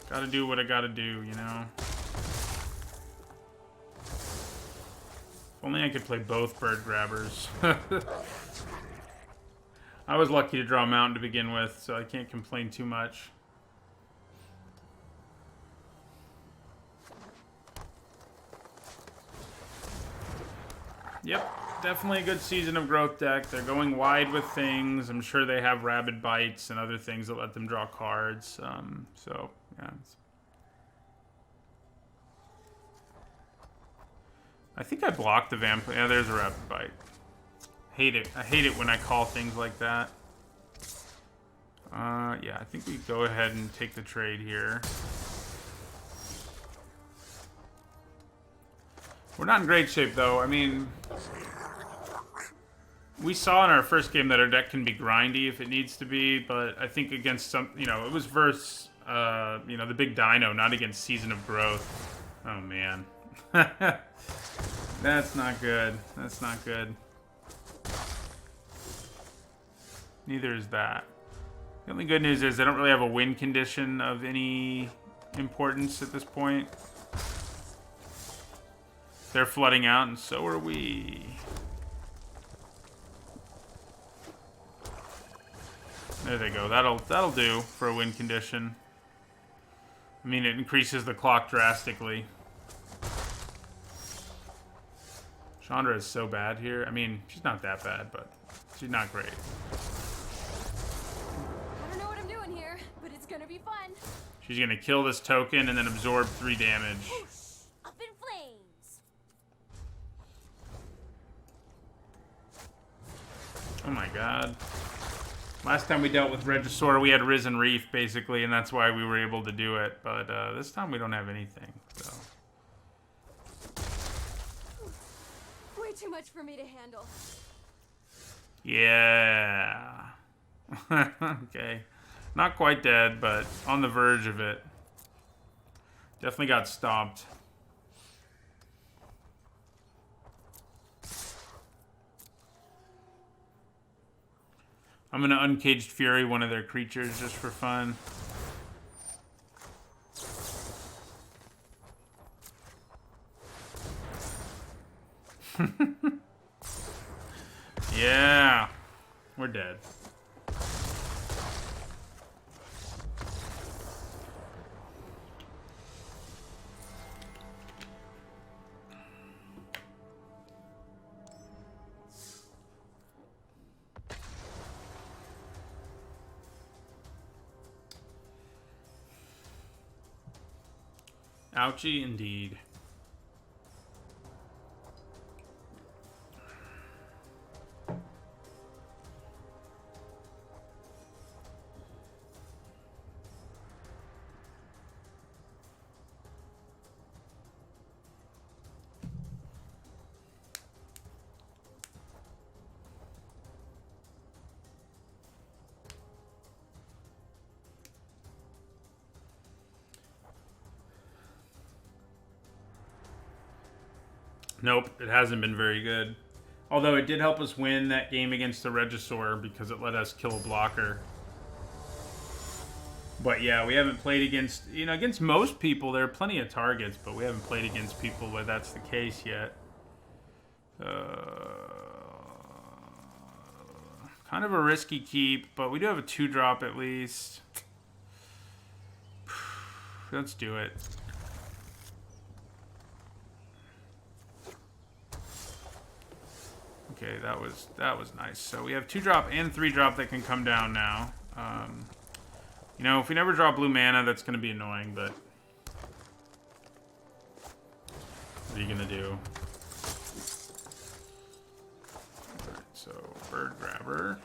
Gotta do what I gotta do, you know? If only I could play both Bird Grabbers. I was lucky to draw a mountain to begin with, so I can't complain too much. Yep, definitely a good Season of Growth deck. They're going wide with things. I'm sure they have Rabid Bites and other things that let them draw cards. So, yeah. I think I blocked the Vampire. Yeah, there's a Rabid Bite. Hate it. I hate it when I call things like that. Yeah, I think we go ahead and take the trade here. We're not in great shape, though. I mean, we saw in our first game that our deck can be grindy if it needs to be, but I think against some, you know, it was versus, you know, the big Dino, not against Season of Growth. Oh, man. That's not good. That's not good. Neither is that. The only good news is they don't really have a win condition of any importance at this point. They're flooding out, and so are we. There they go. That'll do for a win condition. I mean, it increases the clock drastically. Chandra is so bad here. I mean, she's not that bad, but she's not great. I don't know what I'm doing here, but it's gonna be fun. She's gonna kill this token and then absorb 3 damage. Whoosh, up in flames. Oh my god. Last time we dealt with Regisaur, we had Risen Reef, basically, and that's why we were able to do it. But this time we don't have anything, so... Way too much for me to handle. Yeah. Okay. Not quite dead, but on the verge of it. Definitely got stomped. I'm gonna Uncaged Fury one of their creatures just for fun. Yeah. We're dead. Ouchie indeed. Nope, it hasn't been very good. Although it did help us win that game against the Regisaur because it let us kill a blocker. But yeah, we haven't played against, you know, against most people, there are plenty of targets, but we haven't played against people where that's the case yet. Kind of a risky keep, but we do have a 2-drop at least. Let's do it. Okay, that was nice. So we have 2-drop and 3-drop that can come down now. You know, if we never draw blue mana, that's going to be annoying, but what are you going to do? Alright, so Bird Grabber.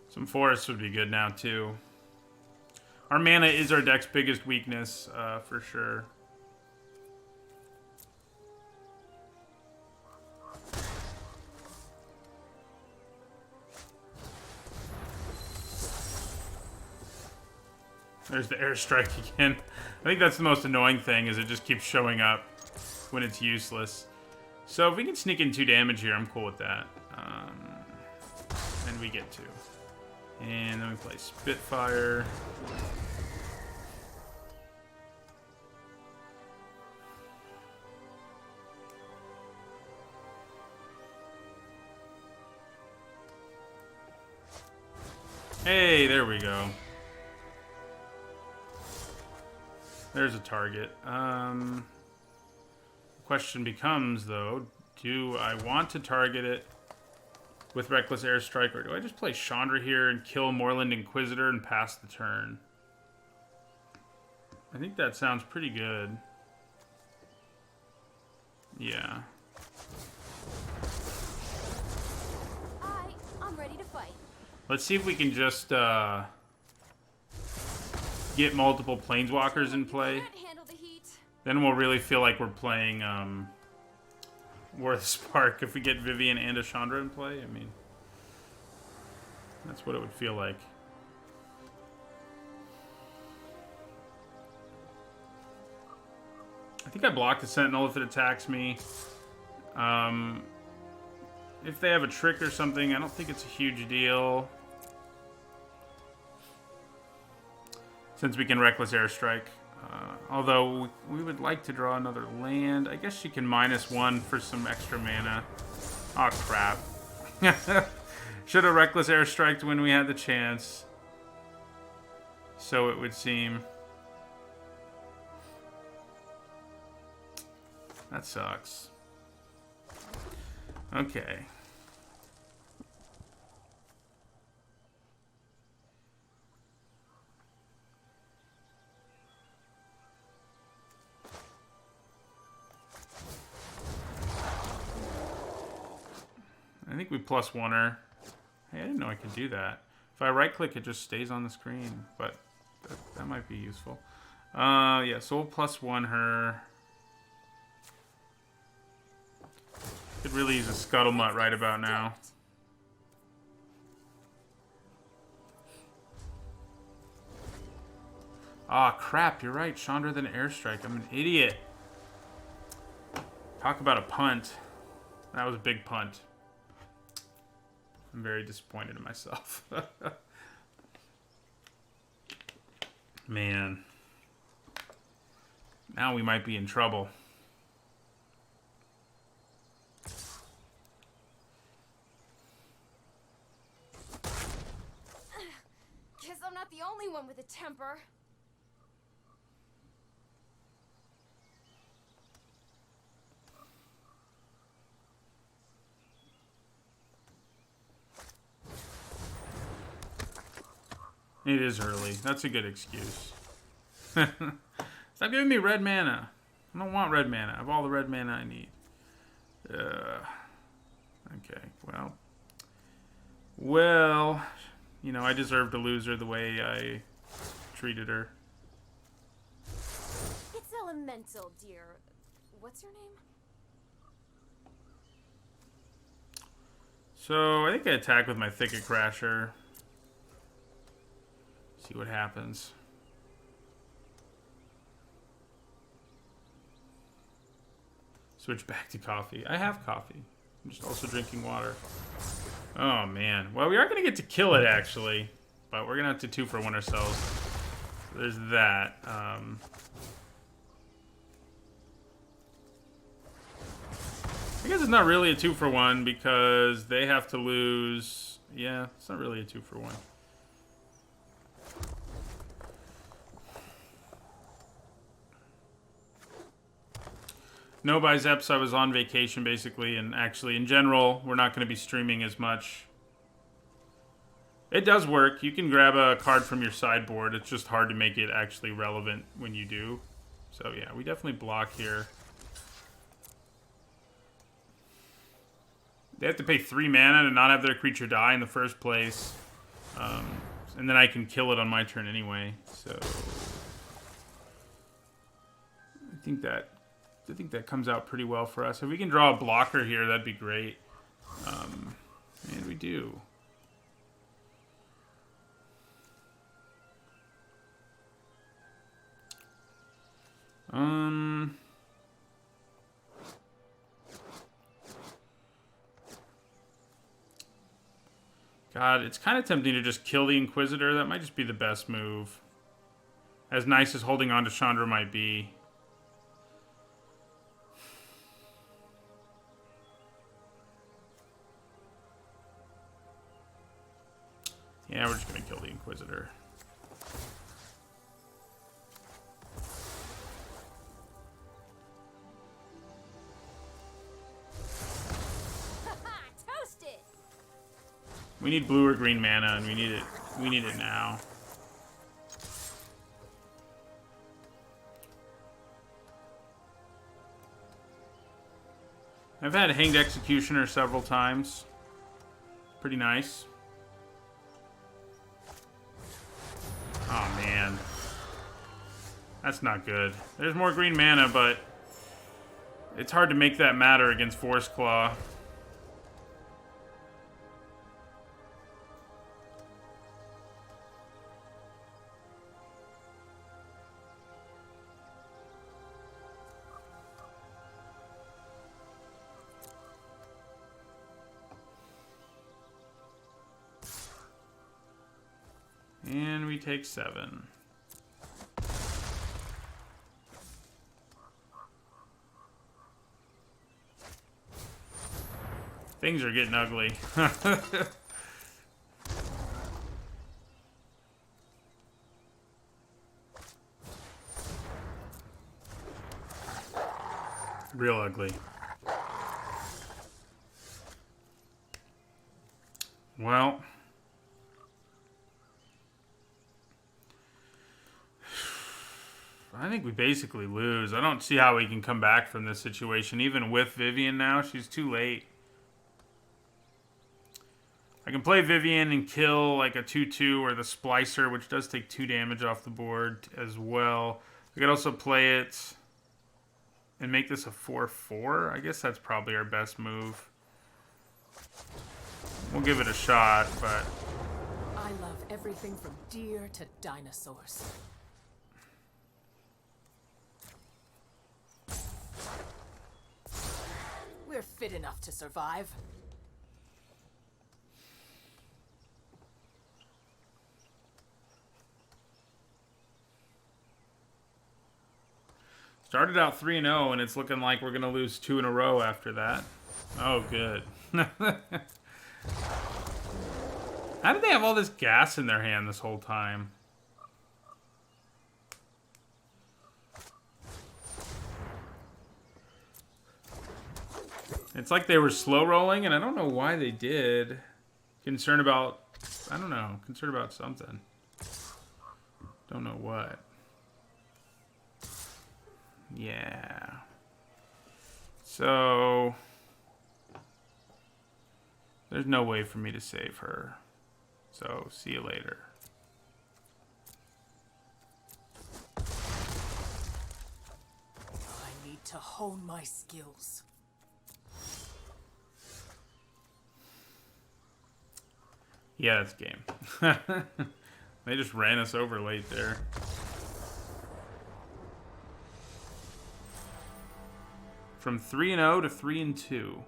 Some forests would be good now, too. Our mana is our deck's biggest weakness, for sure. There's the airstrike again. I think that's the most annoying thing, is it just keeps showing up when it's useless. So if we can sneak in 2 damage here, I'm cool with that. And we get 2. And then we play Spitfire. Hey, there we go. There's a target. The question becomes, though, do I want to target it with Reckless Airstrike, or do I just play Chandra here and kill Moorland Inquisitor and pass the turn? I think that sounds pretty good. Yeah. I'm ready to fight. Let's see if we can just get multiple Planeswalkers in play. Can't handle the heat. Then we'll really feel like we're playing War of the Spark if we get Vivian and a Chandra in play. I mean, that's what it would feel like. I think I block the Sentinel if it attacks me. If they have a trick or something, I don't think it's a huge deal. Since we can Reckless Airstrike. Although we would like to draw another land. I guess she can -1 for some extra mana. Oh crap. Should have Reckless Airstriked when we had the chance. So it would seem. That sucks. Okay. I think we +1 her. Hey, I didn't know I could do that. If I right-click, it just stays on the screen, but that might be useful. Yeah, so we'll +1 her. Could really use a Scuttlemutt right about now. Ah, crap, you're right. Chandra then Airstrike. I'm an idiot. Talk about a punt. That was a big punt. I'm very disappointed in myself. Man. Now we might be in trouble. Guess I'm not the only one with a temper. It is early. That's a good excuse. Stop giving me red mana. I don't want red mana. I have all the red mana I need. Okay, well, you know, I deserve to lose her the way I treated her. It's elemental, dear. What's your name? So, I think I attack with my Thicket Crasher. See what happens. Switch back to coffee. I have coffee. I'm just also drinking water. Oh, man. Well, we are going to get to kill it, actually. But we're going to have to 2-for-1 ourselves. So there's that. I guess it's not really a 2-for-1 because they have to lose... Yeah, it's not really a 2-for-1. No biceps. I was on vacation basically, and actually in general we're not going to be streaming as much. It does work. You can grab a card from your sideboard. It's just hard to make it actually relevant when you do. So yeah, we definitely block here. They have to pay 3 mana to not have their creature die in the first place. And then I can kill it on my turn anyway. So I think that comes out pretty well for us. If we can draw a blocker here, that'd be great. And we do. God, it's kind of tempting to just kill the Inquisitor. That might just be the best move. As nice as holding on to Chandra might be. Yeah, we're just going to kill the Inquisitor. Toasted. We need blue or green mana, and we need it now. I've had Hanged Executioner several times. Pretty nice. Oh, man. That's not good. There's more green mana, but it's hard to make that matter against Force Claw. And we take 7. Things are getting ugly. Real ugly. Well, I think we basically lose. I don't see how we can come back from this situation. Even with Vivian now, she's too late. I can play Vivian and kill like a 2-2 or the Splicer, which does take 2 damage off the board as well. I could also play it and make this a 4-4. I guess that's probably our best move. We'll give it a shot, but... I love everything from deer to dinosaurs. We're fit enough to survive. Started out 3-0, and it's looking like we're going to lose 2 in a row after that. Oh, good. How did they have all this gas in their hand this whole time? It's like they were slow rolling, and I don't know why they did. Concerned about, I don't know, concerned about something. Don't know what. Yeah. So there's no way for me to save her. So see you later. I need to hone my skills. Yeah, that's game. They just ran us over late there. From 3-0 to 3-2.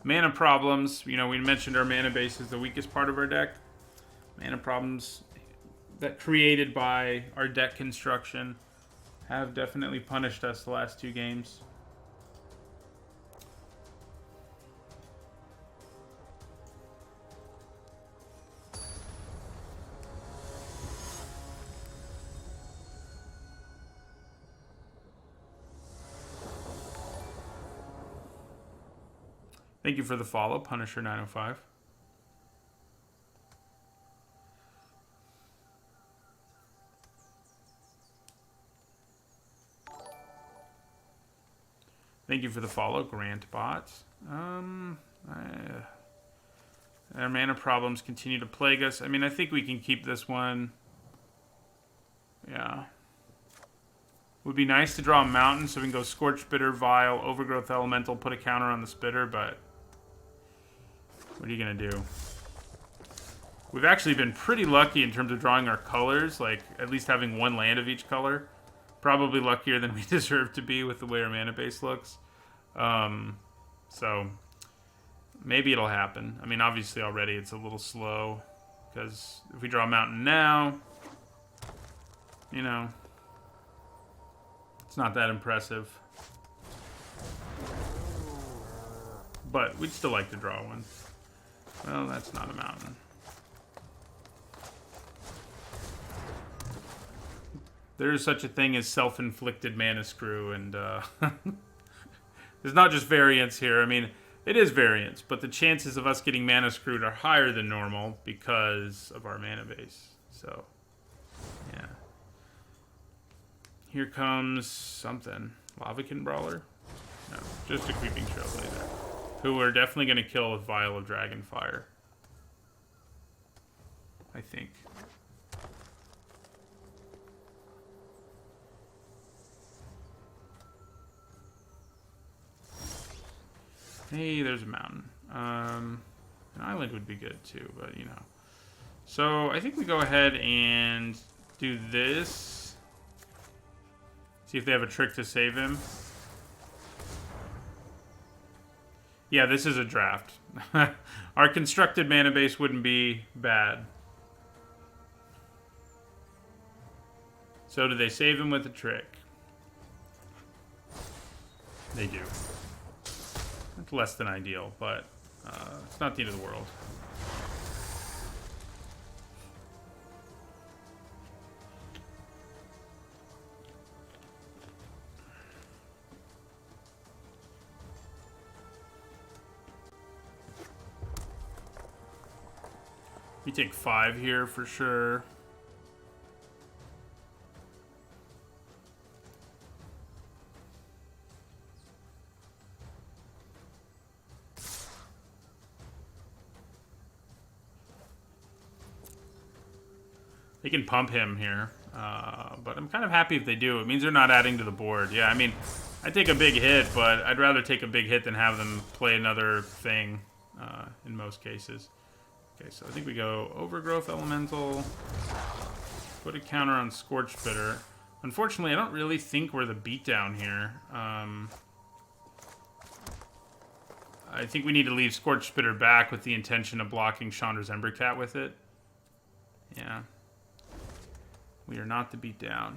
Mana problems. You know, we mentioned our mana base is the weakest part of our deck. Mana problems that created by our deck construction have definitely punished us the last 2 games. Thank you for the follow, Punisher905. Thank you for the follow, GrantBot. Our mana problems continue to plague us. I mean, I think we can keep this one. Yeah. Would be nice to draw a mountain so we can go Scorch Bitter, Vile, Overgrowth Elemental, put a counter on the Spitter, but what are you going to do? We've actually been pretty lucky in terms of drawing our colors, like at least having 1 land of each color. Probably luckier than we deserve to be with the way our mana base looks. So maybe it'll happen. I mean, obviously already it's a little slow because if we draw a mountain now, you know, it's not that impressive. But we'd still like to draw one. Well, that's not a mountain. There is such a thing as self-inflicted mana screw, and there's not just variance here. I mean, it is variance, but the chances of us getting mana screwed are higher than normal because of our mana base. So, yeah. Here comes something. Lavakin Brawler? No, just a Creeping Trailblazer. Who we're definitely going to kill with Vial of Dragonfire. I think. Hey, there's a mountain. An island would be good too, but you know. So I think we go ahead and do this. See if they have a trick to save him. Yeah, this is a draft. Our constructed mana base wouldn't be bad. So do they save him with a trick? They do. It's less than ideal, but it's not the end of the world. We take 5 here for sure. They can pump him here, but I'm kind of happy if they do. It means they're not adding to the board. Yeah, I mean, I take a big hit, but I'd rather take a big hit than have them play another thing in most cases. Okay, so I think we go Overgrowth Elemental, put a counter on Scorch Bitter. Unfortunately, I don't really think we're the beatdown here. I think we need to leave Scorch Bitter back with the intention of blocking Chandra's Embercat with it. Yeah. We are not the beatdown.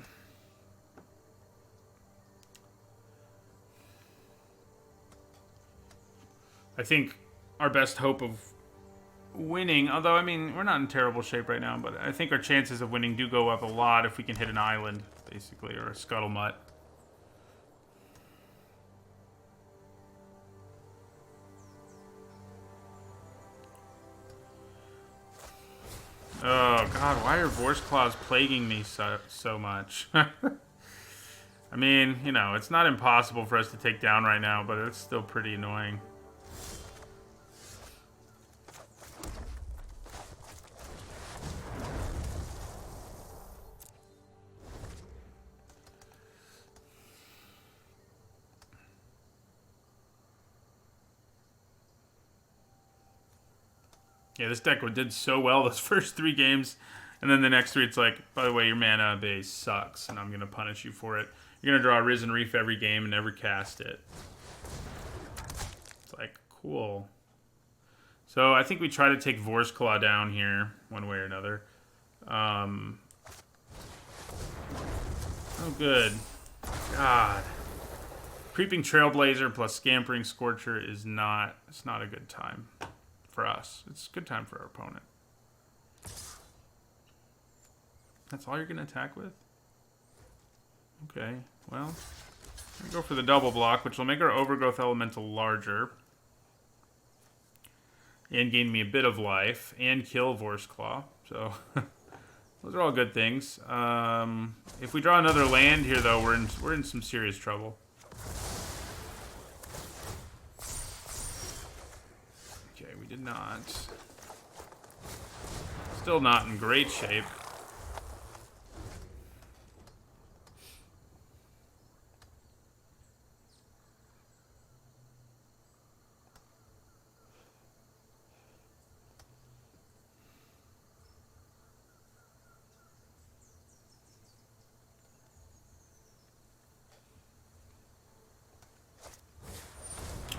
I think our best hope of winning, although, I mean, we're not in terrible shape right now, but I think our chances of winning do go up a lot if we can hit an island, basically, or a Scuttlemutt. Oh, God, why are Vorse Claws plaguing me so much? I mean, you know, it's not impossible for us to take down right now, but it's still pretty annoying. Yeah, this deck did so well those first 3 games, and then the next 3, it's like, by the way, your mana base sucks, and I'm going to punish you for it. You're going to draw Risen Reef every game and never cast it. It's like, cool. So I think we try to take Vorse Claw down here, one way or another. Oh, good. God. Creeping Trailblazer plus Scampering Scorcher is not, it's not a good time. For us. It's a good time for our opponent. That's all you're going to attack with? Okay, well, I'm going to go for the double block, which will make our Overgrowth Elemental larger. And gain me a bit of life. And kill Vorse Claw. So, those are all good things. If we draw another land here, though, we're in some serious trouble. Did not. Still not in great shape.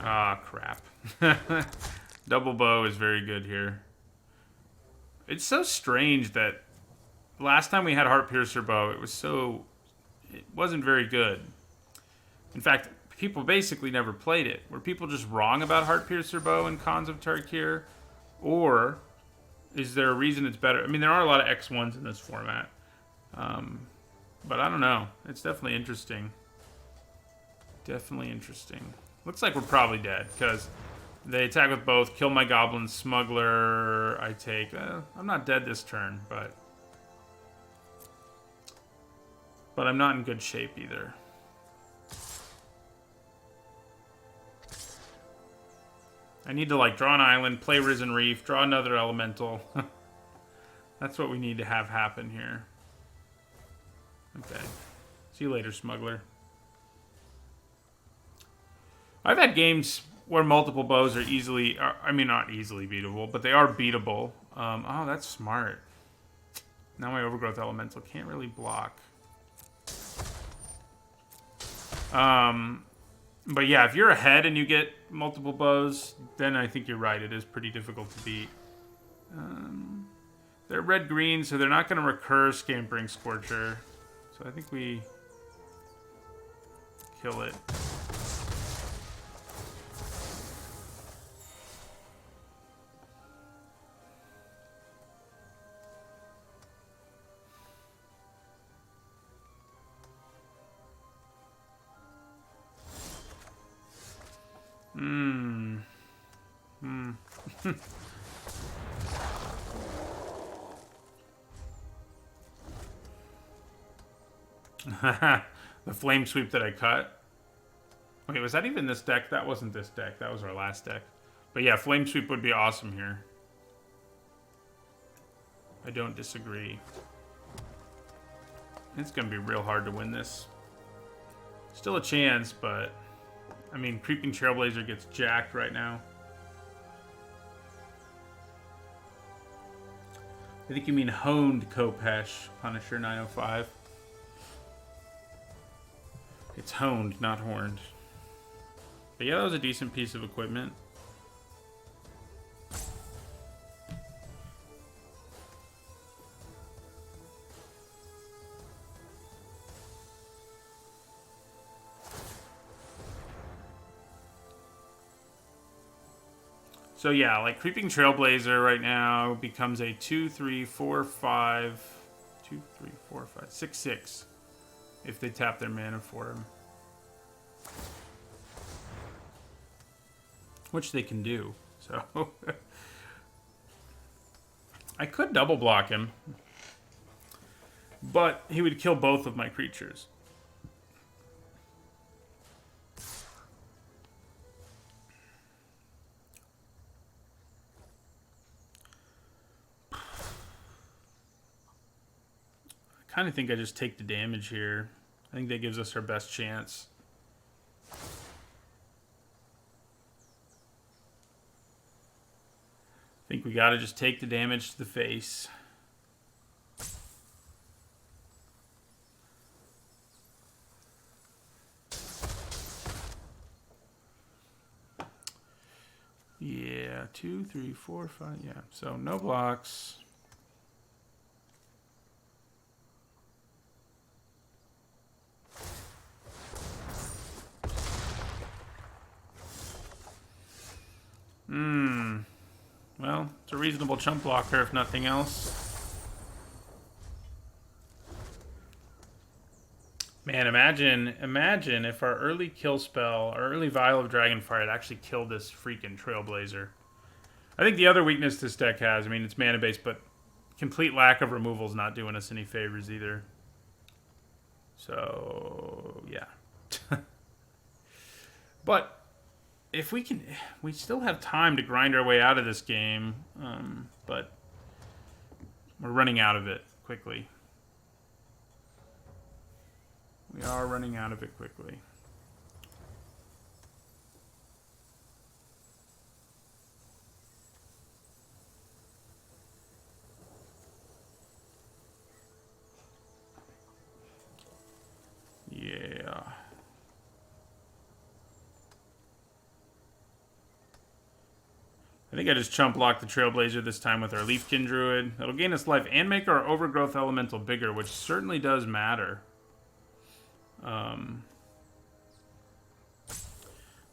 Ah, crap. Double bow is very good here. It's so strange that last time we had Heart Piercer bow, it wasn't very good. In fact, people basically never played it. Were people just wrong about Heart Piercer bow and Khans of Tarkir? Or is there a reason it's better? I mean, there are a lot of X1s in this format. But I don't know. It's definitely interesting. Definitely interesting. Looks like we're probably dead, because they attack with both, kill my Goblin Smuggler, I take... I'm not dead this turn, but I'm not in good shape either. I need to, like, draw an island, play Risen Reef, draw another Elemental. That's what we need to have happen here. Okay. See you later, Smuggler. I've had games where multiple bows are easily, I mean, not easily beatable, but they are beatable. Oh, that's smart. Now my Overgrowth Elemental can't really block. But yeah, if you're ahead and you get multiple bows, then I think you're right. It is pretty difficult to beat. They're red-green, so they're not going to recur Scampering Scorcher. So So I think we kill it. The flame sweep that I cut. Wait, was that even this deck? That wasn't this deck. That was our last deck. But yeah, flame sweep would be awesome here. I don't disagree. It's going to be real hard to win this. Still a chance, but... I mean, Creeping Trailblazer gets jacked right now. I think you mean honed Kopesh, Punisher 905. It's honed, not horned. But yeah, that was a decent piece of equipment. So yeah, like Creeping Trailblazer right now becomes a 2, 3, 4, 5, 2, 3, 4, 5, 6, 6 if they tap their mana for him. Which they can do. So I could double block him, but he would kill both of my creatures. I kind of think I just take the damage here. I think that gives us our best chance. I think we got to just take the damage to the face. Yeah, 2, 3, 4, 5. Yeah, so no blocks. Well, it's a reasonable chump blocker if nothing else. Man, imagine if our early kill spell, our early Vial of Dragonfire had actually killed this freaking Trailblazer. I think the other weakness this deck has, I mean, it's mana based, but complete lack of removal is not doing us any favors either. So, yeah. But if we can, we still have time to grind our way out of this game, but we're running out of it quickly. We are running out of it quickly. Yeah. I think I just chump blocked the Trailblazer this time with our Leafkin Druid. That'll gain us life and make our Overgrowth Elemental bigger, which certainly does matter.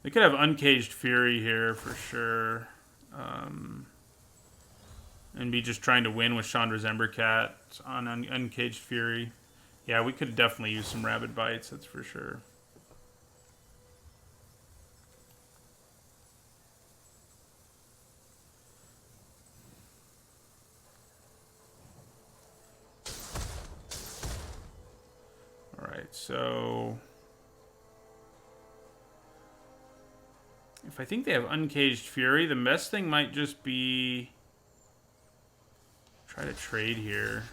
They could have Uncaged Fury here for sure. And be just trying to win with Chandra's Embercat on Uncaged Fury. Yeah, we could definitely use some Rabid Bites, that's for sure. Alright, so if I think they have Uncaged Fury, the best thing might just be try to trade here.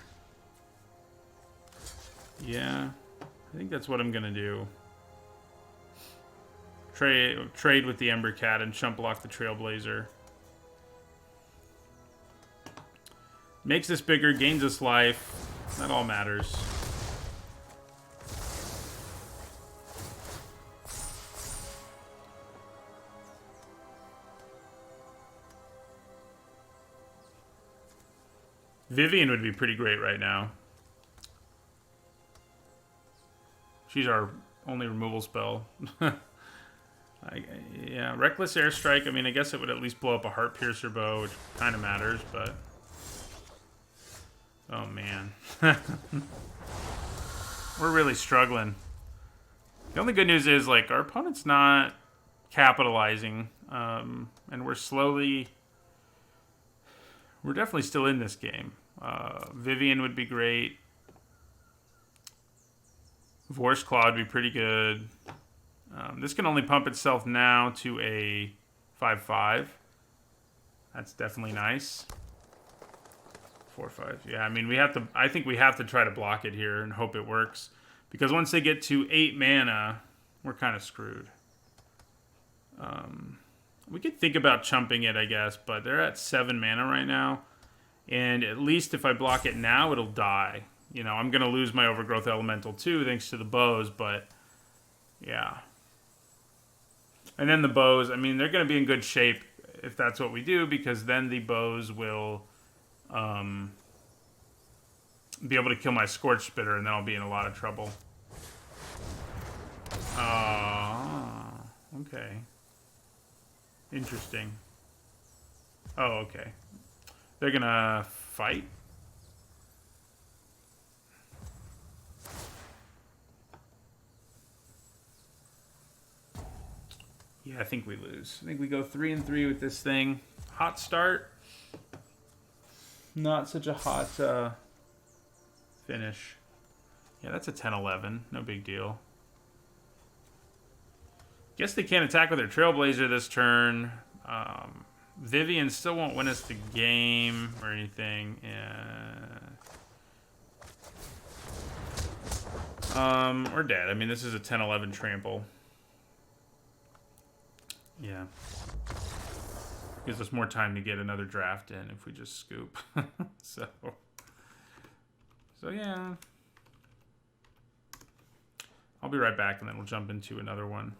Yeah, I think that's what I'm gonna do. Trade with the Embercat and chump block the Trailblazer. Makes us bigger, gains us life. That all matters. Vivian would be pretty great right now. She's our only removal spell. Yeah, Reckless Airstrike. I mean, I guess it would at least blow up a Heart Piercer bow, which kind of matters, but... Oh, man. We're really struggling. The only good news is, like, our opponent's not capitalizing, and we're slowly... We're definitely still in this game. Vivian would be great. Vorse Claw would be pretty good. This can only pump itself now to a 5/5. That's definitely nice. 4/5. Yeah, I mean, we have to. I think we have to try to block it here and hope it works, because once they get to 8 mana, we're kind of screwed. We could think about chumping it, I guess, but they're at 7 mana right now, and at least if I block it now, it'll die. You know, I'm gonna lose my Overgrowth Elemental too, thanks to the bows, but yeah. And then the bows, I mean, they're gonna be in good shape if that's what we do, because then the bows will be able to kill my Scorch Spitter, and then I'll be in a lot of trouble. Okay. Interesting. Oh, okay. They're gonna fight? Yeah, I think we lose. I think we go 3-3 with this thing. Hot start. Not such a hot finish. Yeah, that's a 10-11. No big deal. Guess they can't attack with their Trailblazer this turn. Vivian still won't win us the game or anything. Yeah. We're dead. I mean, this is a 10-11 trample. Yeah. Gives us more time to get another draft in if we just scoop. So yeah. I'll be right back, and then we'll jump into another one.